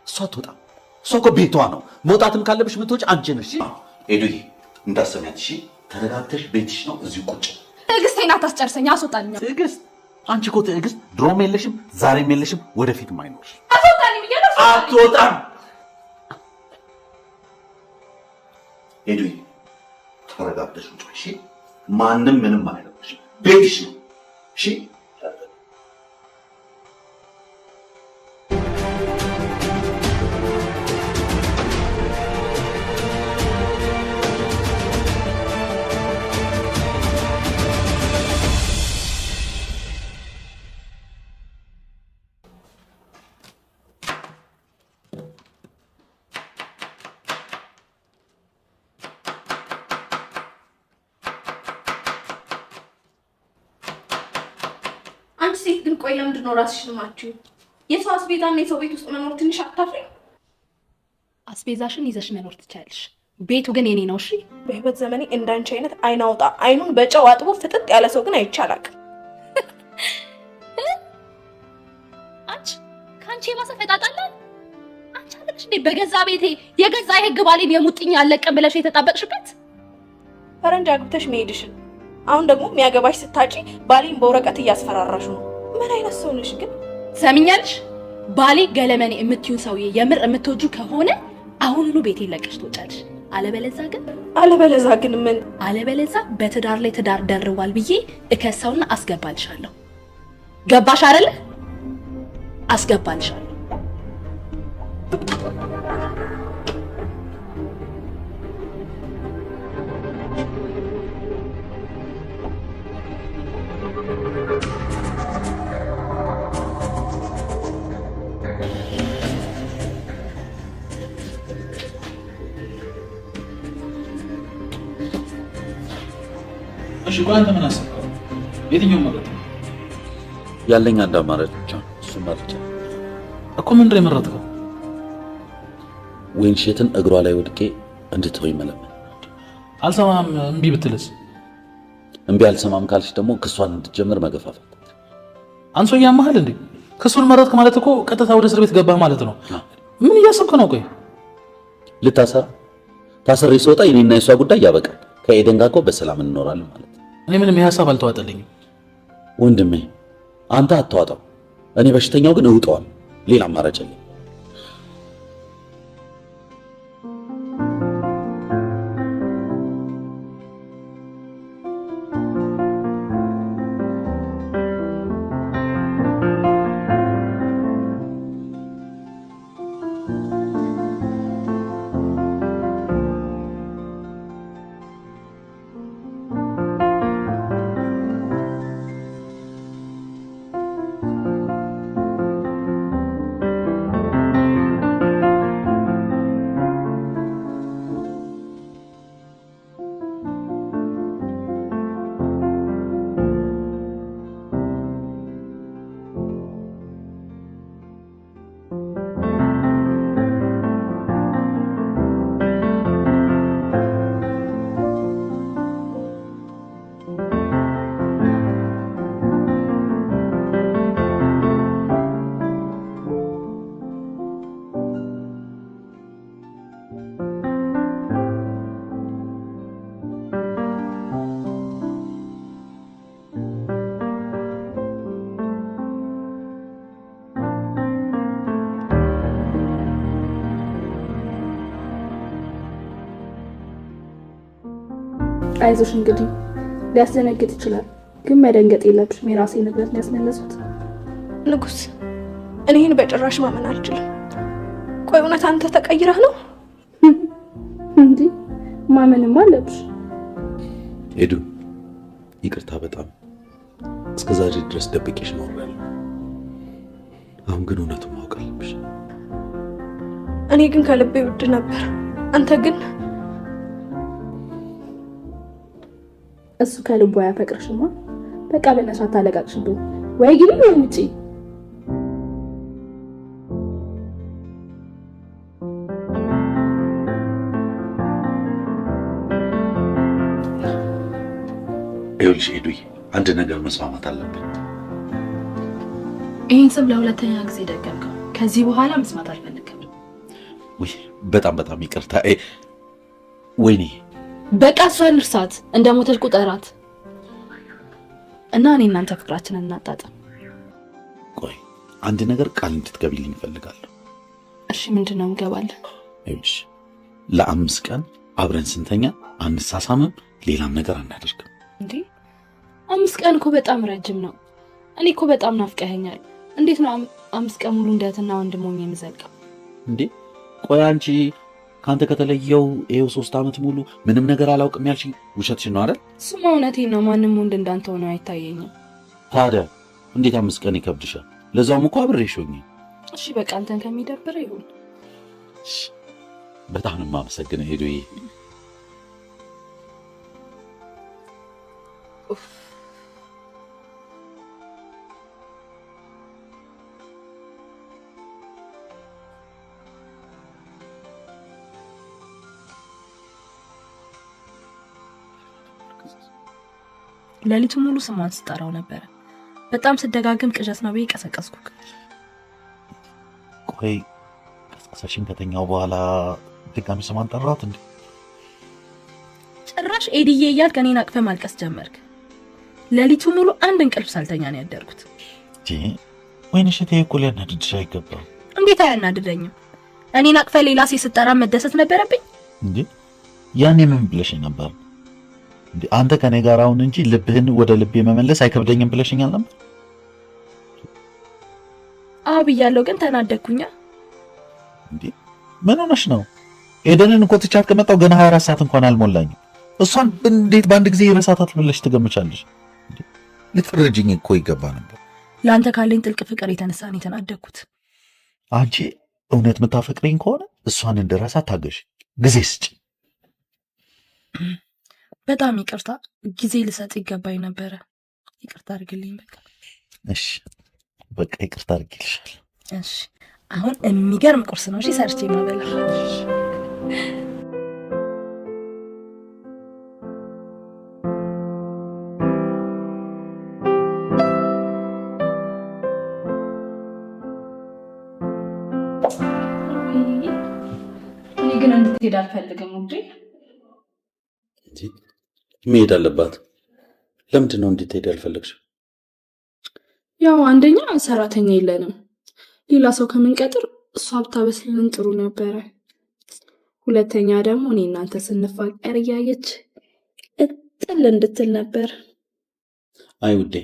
እሷ አትወጣም። እሷ እኮ ቤቷ ነው። መውጣትም ካለብሽ ምትወጪ አንቺ ነሽ። ኤዱዬ እንዳሰሚያት እሺ። ተረጋግተሽ ቤትሽ ነው፣ እዚሁ ቁጭ። ትዕግስቴን አታስጨርሰኝ፣ አስወጣልኝ። ትዕግስት? አንቺ እኮ ትዕግስት ድሮም የለሽም፣ ዛሬም የለሽም፣ ወደፊትም አይኖርሽ። አስወጣልኝ ብያለሁ። አትወጣም። ኤዱዬ ተረጋግተሽ ቁጭ። እሺ ማንም ምንም አይለብሽ፣ ቤትሽ ነው። እሺ አንቺ ሴት ግን ቆይ ለምንድን ነው ራስሽን ማችሁ? የሰው አስቤዛና የሰው ቤት ውስጥ መኖር ትንሽ አታፍሪ? አስቤዛሽን ይዘሽ መኖር ትቻለሽ፣ ቤቱ ግን የኔ ነው። እሺ በህይወት ዘመኔ እንዳንቺ አይነት አይን አውጣ አይኑን በጨው አጥቦ ፍጥጥ ያለ ሰው ግን አይቻላቅ። አንቺ ካንቺ የባሰ ፈጣጣላል። አንቺ አለሽ እንዴ በገዛ ቤቴ የገዛ የህግ ባሌን የሙጥኝ ያለቀን ብለሽ የተጣበቅሽበት? ፈረንጅ አግብተሽ መሄድሽን አሁን ደግሞ የሚያገባሽ ስታጪ ባሌን በወረቀት እያስፈራራሽ ነው። ምን አይነት ሰው ነሽ ግን? ሰሚኛልሽ? ባሌ ገለመኔ የምትዩ ሰውዬ የምር የምትወጁ ከሆነ አሁኑኑ ቤት ለቀሽ ትወጫለሽ። አለበለዛ ግን ምን? አለበለዛ በትዳር ላይ ትዳር ደርቧል ብዬ እከሳውና አስገባልሻለሁ። ገባሽ አይደል? አስገባልሻለሁ። እሺ ቆይ አንተ ምን አሰብከው? የትኛው መረጥ? ያለኝ አንድ አማራጭ ብቻ ነው። እሱ መርጫ እኮ ምንድን ነው የመረጥከው? ወይንሸትን እግሯ ላይ ወድቄ እንድትወይ መለመን። አልሰማም እምቢ ብትልስ? እምቢ አልሰማም ካልሽ ደግሞ ክሷን እንድትጀምር መገፋፋት። አንሶ ያማሃል እንዴ? ክሱን መረጥክ ማለት እኮ ቀጥታ ወደ እስር ቤት ገባህ ማለት ነው። ምን እያሰብክ ነው? ቆይ ልታሰራ ታስሬ ስወጣ የኔና የሷ ጉዳይ ያበቃል። ከኤደን ጋር እኮ በሰላም እንኖራለን ማለት ነው። እኔ ምንም የሐሳብ አልተዋጠልኝም ወንድሜ። አንተ አትዋጣው፣ እኔ በሽተኛው ግን እውጠዋል። ሌላ አማራጭ የለም። አይዞሽ እንግዲህ ሊያስደነግጥ ይችላል፣ ግን መደንገጥ የለብሽም። የራሴ ንብረት ያስመለሱት ንጉስ፣ እኔን በጭራሽ ማመን አልችልም። ቆይ እውነት አንተ ተቀይረህ ነው እንዴ? ማመንም አለብሽ። ሄዱ ይቅርታ፣ በጣም እስከዛሬ ድረስ ደብቄሽ ኖሬያለሁ። አሁን ግን እውነቱን ማወቅ አለብሽ። እኔ ግን ከልቤ ውድ ነበር። አንተ ግን እሱ ከልቡ ያፈቅርሽማ። በቃ በእናትሽ አታለቃቅሽብኝ። ወይ ግቢ ወይ ውጪ። ይኸውልሽ ሄዱዬ፣ አንድ ነገር መስማማት አለብን። ይህን ስም ለሁለተኛ ጊዜ ደገምከው። ከዚህ በኋላ መስማት አልፈልግም። ወይ በጣም ይቅርታ። ወይኔ በቃ እሷን እርሳት፣ እንደ ሞተች ቁጠራት እና እኔ እናንተ ፍቅራችንን እናጣጣም። ቆይ አንድ ነገር ቃል እንድትገቢልኝ እፈልጋለሁ። እሺ ምንድነው? እንገባለን። እሺ ለ5 ቀን አብረን ስንተኛ አንሳሳምም፣ ሌላም ነገር አናደርግም። እንዴ 5 ቀን እኮ በጣም ረጅም ነው። እኔ እኮ በጣም ናፍቀኸኛል። እንዴት ነው 5 ቀን ሙሉ እንደትና ወንድም ሆኜ የምዘልቀው? እንዴ ቆይ አንቺ ካንተ ከተለየው ይሄው 3 ዓመት ሙሉ ምንም ነገር አላውቅም ያልሽኝ ውሸትሽን ነው አይደል? እሱማ እውነቴን ነው። ማንም ወንድ እንዳንተ ሆኖ አይታየኝም። ታዲያ እንዴት 5 ቀን ይከብድሻል? ለዛውም እኮ አብሬሽ ሆኜ። እሺ በቃ አንተን ከሚደብር ይሁን። በጣም ነው የማመሰግነው ሄዶዬ። ሌሊቱ ሙሉ ስሟን ስጠራው ነበር። በጣም ስደጋግም ቅዠት ነው ብዬ ቀሰቀስኩክ። ቆይ ቀስቀሰሽን ከተኛው በኋላ ድጋሚ ስሟን ጠራሁት እንዴ? ጭራሽ ኤዲዬ እያልክ እኔን አቅፈህ ማልቀስ ጀመርክ። ሌሊቱ ሙሉ አንድ እንቅልፍ ሳልተኛ ነው ያደርኩት። ወይኔ እሺ ተይ እኮ ሊያናድድሽ አይገባም። እንዴት አያናድደኝም? እኔን አቅፈህ ሌላ ሴት ስጠራ መደሰት ነበረብኝ እንዴ? ያኔ ምን ብለሽኝ ነበር? እንዴ አንተ ከኔ ጋር አሁን እንጂ ልብህን ወደ ልቤ መመለስ አይከብደኝም ብለሽኛል ነበር። አዎ ብያለሁ፣ ግን ተናደድኩኛ። እንዴ ምን ሆነሽ ነው? ኤደንን እኮ ትቻት ከመጣው ገና 24 ሰዓት እንኳን አልሞላኝም። እሷን እንዴት በአንድ ጊዜ ይረሳታል ብለሽ ትገምቻለሽ? እንዴ ልትረጅኝ እኮ ይገባ ነበር። ለአንተ ካለኝ ጥልቅ ፍቅር የተነሳ ነው የተናደድኩት። አንቺ እውነት የምታፈቅሪኝ ከሆነ እሷን እንድረሳ ታገሽ፣ ጊዜ ስጪ። በጣም ይቅርታ፣ ጊዜ ልሰጥ ይገባኝ ነበረ። ይቅርታ አድርግልኝ። በቃ እሺ፣ በቃ ይቅርታ አድርግልሻለሁ። እሺ፣ አሁን የሚገርም ቁርስ ነው እሺ ሰርቼ ማበላ። እኔ ግን እንድትሄድ አልፈልግም እንዴ? መሄድ አለባት። ለምንድን ነው እንድትሄድ ያልፈለግሽ? ያው አንደኛ ሰራተኛ የለንም፣ ሌላ ሰው ከምንቀጥር እሷ ብታበስልን ጥሩ ነበረ። ሁለተኛ ደግሞ እኔ እናንተ ስንፋቀር እያየች እጥል እንድትል ነበር። አይ ውዴ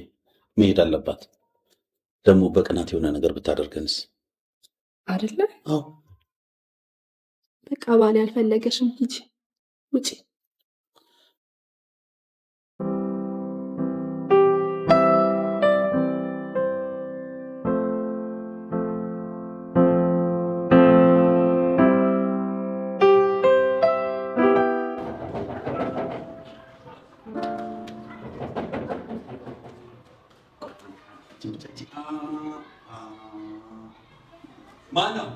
መሄድ አለባት። ደግሞ በቅናት የሆነ ነገር ብታደርገንስ? አይደለ? አዎ በቃ ባል ያልፈለገሽም ሂጂ፣ ውጪ። ማነው?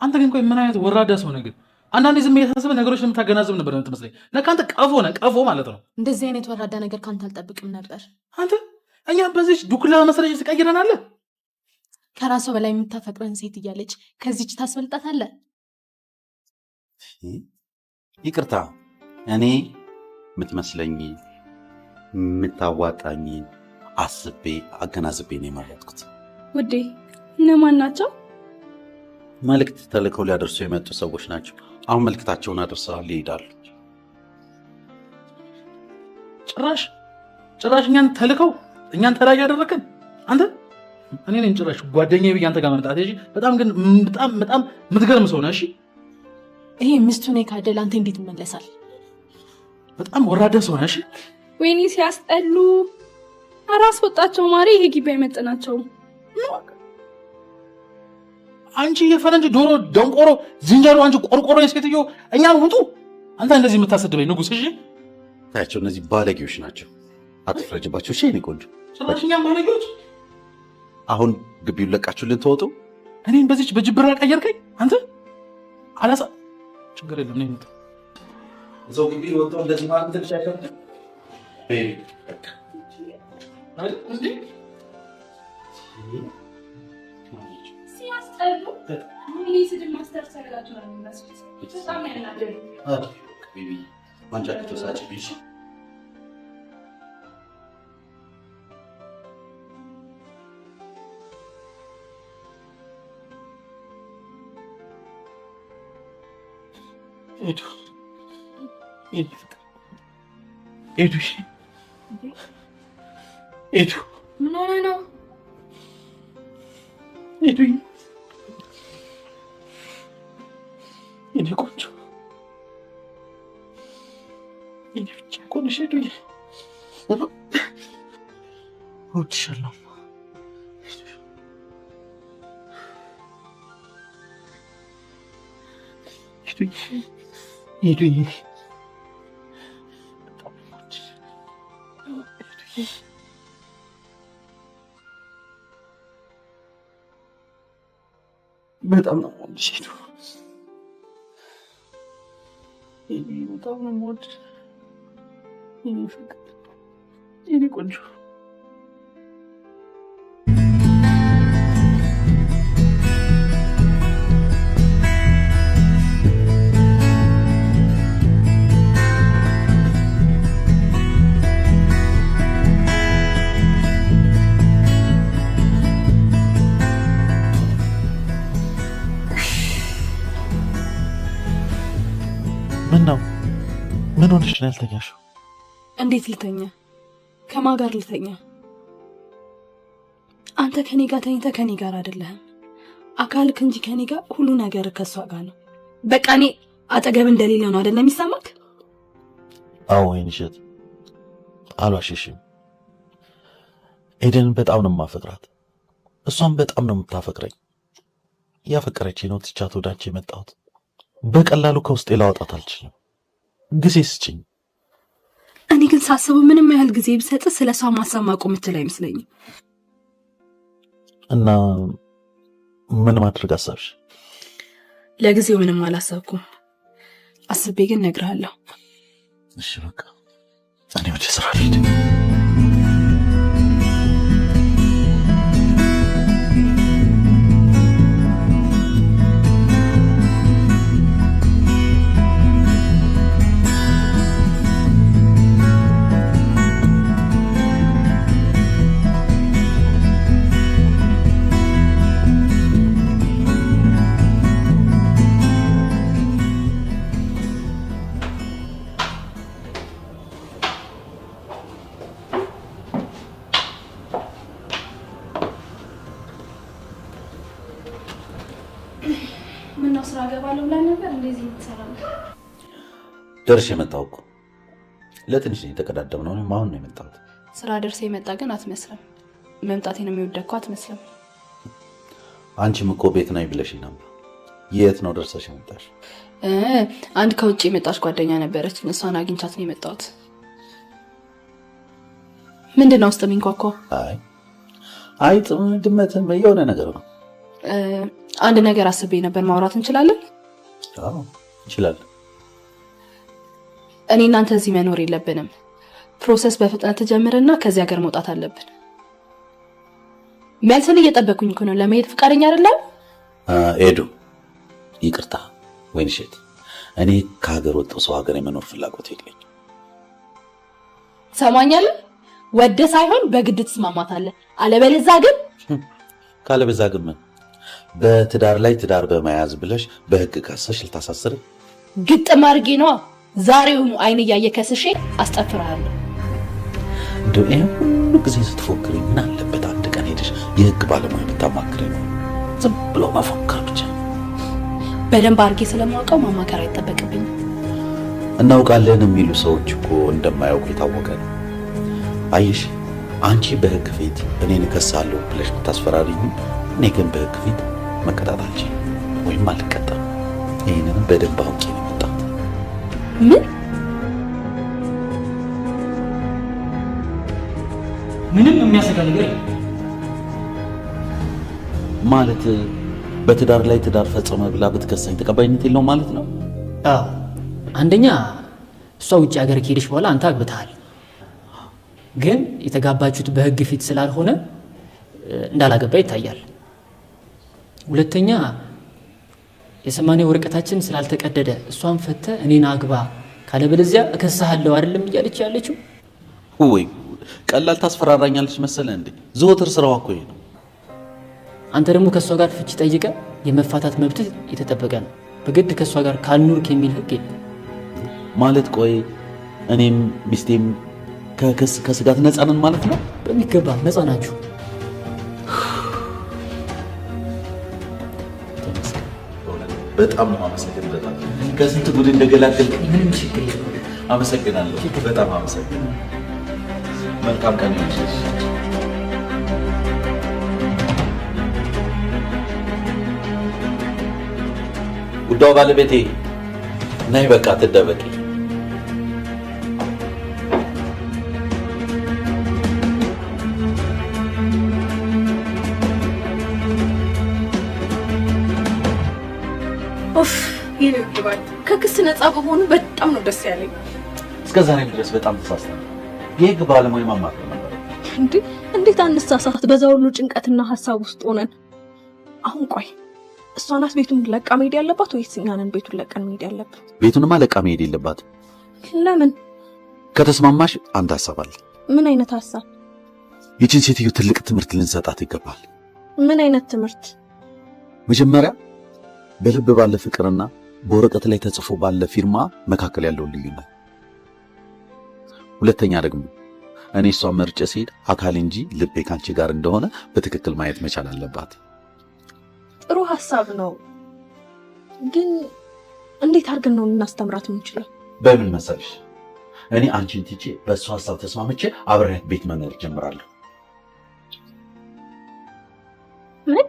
አንተ ግን ቆይ ምን አይነት ወራዳ ሰው ነህ ግን? አንዳንዴ ዝም እየታሰበ ነገሮች የምታገናዝብ ነበር የምትመስለኝ። ለካ አንተ ቀፎ ነህ፣ ቀፎ ማለት ነው። እንደዚህ አይነት ወራዳ ነገር ካንተ አልጠብቅም ነበር። አንተ እኛ በዚህ ዱክላ መሰለሽ ትቀይረናለህ። ከራሷ በላይ የምታፈቅረን ሴት እያለች ከዚች ታስበልጣታለህ? ይቅርታ፣ እኔ የምትመስለኝ የምታዋጣኝ አስቤ አገናዝቤ ነው የመረጥኩት። ውዴ እነማን ናቸው? መልእክት ተልከው ሊያደርሱ የመጡ ሰዎች ናቸው። አሁን መልእክታቸውን አድርሰዋል፣ ይሄዳሉ። ጭራሽ እኛን ተልከው እኛን ተላይ ያደረከን አንተ። እኔ ነኝ ጭራሽ ጓደኛዬ ብዬ አንተ ጋር መምጣት። እሺ በጣም ግን በጣም የምትገርም ሰው ነህ። እሺ ይሄ ሚስቱን ካደለ አንተ እንዴት ይመለሳል? በጣም ወራዳ ሰው ነህ። እሺ ወይኔ ሲያስጠሉ። አራስ ወጣቸው ማሪ። ይሄ ግቢ አይመጥናቸውም። አንቺ የፈረንጅ ዶሮ ደንቆሮ ዝንጀሮ፣ አንቺ ቆርቆሮ የሴትዮ እኛን ውጡ። አንተ እንደዚህ የምታሰድበኝ ንጉስ። እሺ ታያቸው፣ እነዚህ ባለጌዎች ናቸው። አትፍረጅባቸው። እሺ እኔ ቆንጆ። ጭራሽ እኛም ባለጌዎች። አሁን ግቢውን ለቃችሁልን ተወጡ። እኔን በዚች በጅብራ ቀየርከኝ አንተ። አላሳ ችግር የለም ነው። ሰው ግቢ ወጥቶ እንደዚህ ማለት ትንሽ አይከብድም? ሲያስጠሉ ምን ስድብ ማስተር ሰራላችሁ ነው የሚመስሉት። በጣም ያናደዱ። ቤቢ ማንጫት ተሳጭ ቢሽ ኤዱ ምን ሆነ ነው? ኤዱ የኔ ቆንጆ የኔ ብቻ እኮ ነሽ ኤዱ። እወድሻለሁ። ኤዱ በጣም ነው የምወድሽ ኤዱ። በጣም ነው የምወድሽ የኔ ፍቅር የኔ ቆንጆ። ምን ሆነሽ ነው ያልተኛሽው? እንዴት ልተኛ? ከማን ጋር ልተኛ? አንተ ከኔ ጋር ተኝተህ ከኔ ጋር አይደለህም። አካልክ እንጂ ከኔ ጋር ሁሉ ነገር ከሷ ጋር ነው። በቃ እኔ አጠገብ እንደሌለ ነው አይደለም የሚሰማክ? አዎ ወይንሸት አልዋሽሽም። ኤደንን በጣም ነው የማፈቅራት፣ እሷም በጣም ነው የምታፈቅረኝ። ያፈቀረችኝ ነው ትቻት ወደ አንቺ የመጣሁት። በቀላሉ ከውስጤ ላወጣት አልችልም። ጊዜ ስጭኝ። እኔ ግን ሳስበው ምንም ያህል ጊዜ ብሰጥ ስለሷ ማሰብ ማቆም እችል አይመስለኝም። እና ምን ማድረግ አሰብሽ? ለጊዜው ምንም አላሰብኩም። አስቤ ግን እነግርሃለሁ። እሺ በቃ እኔ ወደ ስራ ልሂድ። ምነው ስራ ገባለሁ ብላ ነበር እንደዚህ ትሰራለህ? ደርሼ የመጣሁ እኮ ለትንሽ ነው የተቀዳደምነው። አሁን ነው የመጣሁት። ስራ ደርሰህ የመጣ ግን አትመስልም። መምጣቴን የሚወደድኩ አትመስልም። አንቺም እኮ ቤት ነኝ ብለሽኝ ነበር። የት ነው ደርሰሽ የመጣሽ? አንድ ከውጭ የመጣች ጓደኛ ነበረች። እሷን አግኝቻት ነው የመጣሁት። ምንድን ነው ውስጥ የሚንኳኳው? አይ ድመትም የሆነ ነገር ነው። አንድ ነገር አስቤ ነበር። ማውራት እንችላለን? አዎ እንችላለን። እኔ እናንተ እዚህ መኖር የለብንም። ፕሮሰስ በፍጥነት ጀምርና ከዚህ ሀገር መውጣት አለብን። መልስን እየጠበኩኝ እኮ ነው። ለመሄድ ፍቃደኛ አይደለም? ኤዱ ይቅርታ ወይንሸት፣ እኔ ከሀገር ወጥቶ ሰው ሀገር የመኖር ፍላጎት የለኝም። ሰማኛለህ? ወደ ሳይሆን በግድ ትስማማታለህ። አለበለዚያ ግን ካለበዛ ግን ምን በትዳር ላይ ትዳር በመያዝ ብለሽ በህግ ካሰሽ ልታሳስር? ግጥም አድርጌ ነዋ። ዛሬውኑ አይን እያየ ከስሼ አስጠፍርሃለሁ። እንደው ይሄ ሁሉ ጊዜ ስትፎክሪ ምን አለበት አንድ ቀን ሄደሽ የህግ ባለሙያ ብታማክሪ? ዝም ብሎ መፎከር ብቻ። በደንብ አድርጌ ስለማውቀው ማማከር አይጠበቅብኝም። እናውቃለን የሚሉ ሰዎች እኮ እንደማያውቁ የታወቀ ነው። አየሽ፣ አንቺ በህግ ፊት እኔን እከሳለሁ ብለሽ ብታስፈራሪኝ፣ እኔ ግን በህግ ፊት መቀጣት አልችልም ወይም አልቀጣም። ይህንንም በደንብ አውቄ ነው የመጣሁት። ምን ምንም የሚያሰጋ ነገር የለም ማለት በትዳር ላይ ትዳር ፈጽመ ብላ ብትከሳኝ ተቀባይነት የለውም ማለት ነው? አዎ፣ አንደኛ እሷ ውጭ ሀገር ከሄደች በኋላ አንተ አግብተሃል። ግን የተጋባችሁት በህግ ፊት ስላልሆነ እንዳላገባ ይታያል። ሁለተኛ የሰማንያ ወረቀታችን ስላልተቀደደ እሷን ፈተ እኔን አግባ ካለበለዚያ እከስሃለሁ አይደለም እያለች ያለችው። ወይ ቀላል ታስፈራራኛለች መሰለ እንዴ? ዘወትር ስራዋ እኮ ይሄ ነው። አንተ ደግሞ ከእሷ ጋር ፍቺ ጠይቀ የመፋታት መብት የተጠበቀ ነው። በግድ ከእሷ ጋር ካልኑርክ የሚል ህግ የለም ማለት። ቆይ እኔም ሚስቴም ከስጋት ነፃ ነን ማለት ነው? በሚገባ ነፃ ናችሁ። በጣም ነው አመሰግናለሁ። ከስንት ጉድ እንደገላገልክ ምንም ችግር የለም። አመሰግናለሁ። በጣም አመሰግናለሁ። መልካም ቀን ይሁንልሽ። ውዷ ባለቤቴ ነይ፣ በቃ ትደበቂ። ኡፍ ይልድባል። ከክስ ነፃ በሆኑ በጣም ነው ደስ ያለኝ። እስከ ዛሬም ድረስ በጣም ተሳስተናል። የህግ ባለሙያ ማማከር ነበር። እንዴት አንሳሳት? በዛ ሁሉ ጭንቀትና ሀሳብ ውስጥ ሆነን። አሁን ቆይ እሷ ናት ቤቱን ለቃ መሄድ ያለባት ወይስ እኛ ነን ቤቱን ለቀን መሄድ ያለብን? ቤቱንማ ለቃ መሄድ የለባትም። ለምን? ከተስማማሽ አንድ ሀሳብ አለ። ምን አይነት ሀሳብ? ይችን ሴትዮ ትልቅ ትምህርት ልንሰጣት ይገባል። ምን አይነት ትምህርት? መጀመሪያ በልብ ባለ ፍቅርና በወረቀት ላይ ተጽፎ ባለ ፊርማ መካከል ያለውን ልዩነት። ሁለተኛ ደግሞ እኔ እሷን መርጬ ስሄድ አካል እንጂ ልቤ ካንቺ ጋር እንደሆነ በትክክል ማየት መቻል አለባት። ጥሩ ሀሳብ ነው፣ ግን እንዴት አድርገን ነው ልናስተምራት የምንችለው? በምን መሰልሽ? እኔ አንቺን ትቼ በእሷ ሀሳብ ተስማምቼ አብሬያት ቤት መኖር ጀምራለሁ። ምን?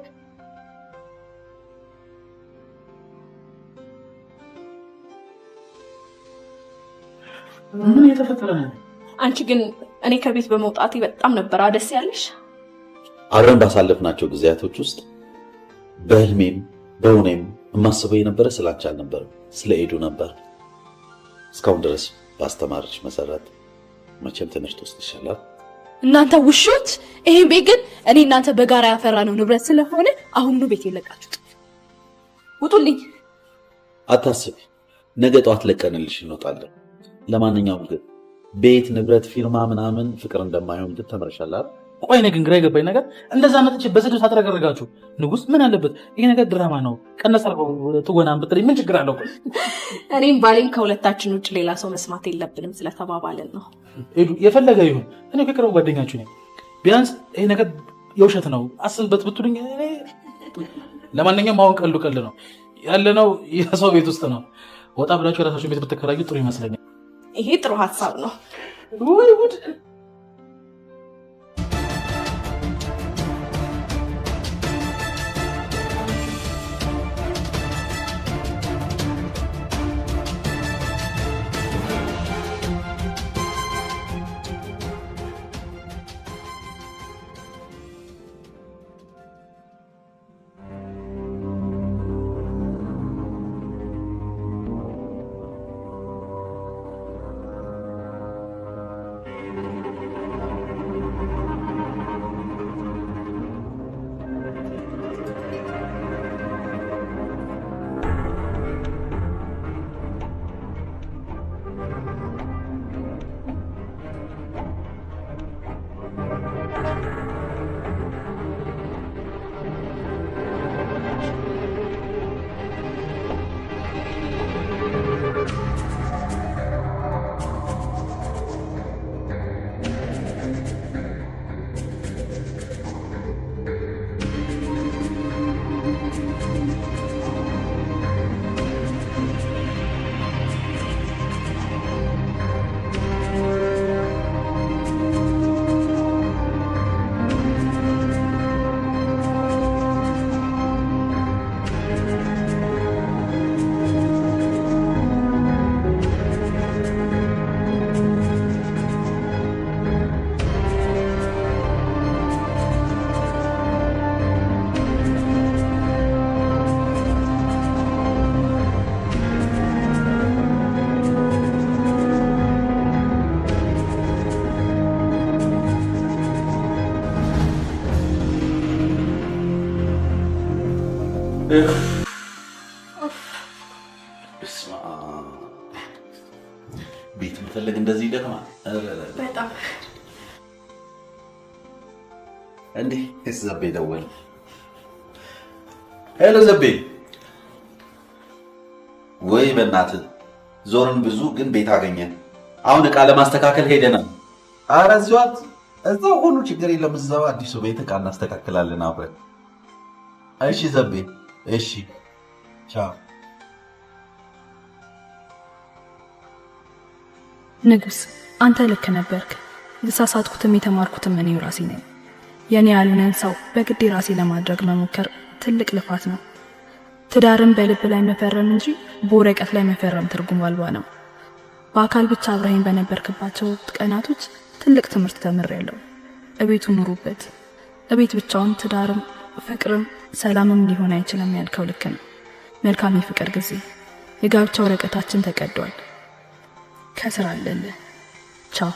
ምን የተፈጠረ ነው? አንቺ ግን እኔ ከቤት በመውጣቴ በጣም ነበር ደስ ያለሽ። አብረን ባሳለፍናቸው ጊዜያቶች ውስጥ በህልሜም በእውኔም የማስበው የነበረ ስላንቺ አልነበረም፣ ስለ ኤዱ ነበር። እስካሁን ድረስ ባስተማርሽ መሰረት መቼም ትምህርት ውስጥ ይሻላል። እናንተ ውሾች! ይሄን ቤት ግን እኔ እናንተ በጋራ ያፈራነው ንብረት ስለሆነ አሁን ቤት ይለቃችሁ ውጡልኝ። አታስቢ፣ ነገ ጧት ለቀንልሽ እንወጣለን። ለማንኛውም ግን ቤት ንብረት ፊርማ ምናምን ፍቅር እንደማይሆን ግን ተመረሻል አይደል? ቆይ እኔ ግን ግራ የገባኝ ነገር እንደዛ መጥቼ በስድብ ታጥረገረጋችሁ። ንጉስ ምን አለበት? ይሄ ነገር ድራማ ነው፣ ቀነስ አድርገው ትወናን ብትለኝ ምን ችግር አለው? እኔም ባሌን ከሁለታችን ውጭ ሌላ ሰው መስማት የለብንም ስለተባባልን ነው። ኤዱ የፈለገ ይሁን፣ እኔ ከቅርብ ጓደኛችሁ ነኝ። ቢያንስ ይሄ ነገር የውሸት ነው አስብበት ብትሉኝ። ለማንኛውም አሁን ቀልዱ ቀልድ ነው፣ ያለነው የሰው ቤት ውስጥ ነው። ወጣ ብላችሁ የራሳችሁን ቤት ብትከራዩ ጥሩ ይመስለኛል። ይሄ ጥሩ ሀሳብ ነው። ወይ ጉድ! በስመ አብ ቤት መፈለግ እንደዚህ ይደክማል በጣም እንዴ ዘቤ ደወለ ሄሎ ዘቤ ወይ በእናትህ ዞርን ብዙ ግን ቤት አገኘን አሁን ዕቃ ለማስተካከል ሄደናል ኧረ እዛው ሁሉ ችግር የለም እዛው አዲሱ ቤት ዕቃ እናስተካክላለን አብረን እሺ ዘቤ እሺ ቻው ንጉስ አንተ ልክ ነበርክ የተሳሳትኩትም የተማርኩትም እኔው ራሴ ነኝ የኔ ያልሆነን ሰው በግዴ ራሴ ለማድረግ መሞከር ትልቅ ልፋት ነው ትዳርን በልብ ላይ መፈረም እንጂ በወረቀት ላይ መፈረም ትርጉም አልባ ነው በአካል ብቻ አብረኸኝ በነበርክባቸው ቀናቶች ትልቅ ትምህርት ተምሬያለሁ እቤቱ ኑሩበት እቤት ብቻውን ትዳርም ፍቅርም ሰላምም ሊሆን አይችልም ያልከው ልክ ነው መልካም የፍቅር ጊዜ የጋብቻ ወረቀታችን ተቀዷል ከስራ አለልህ ቻው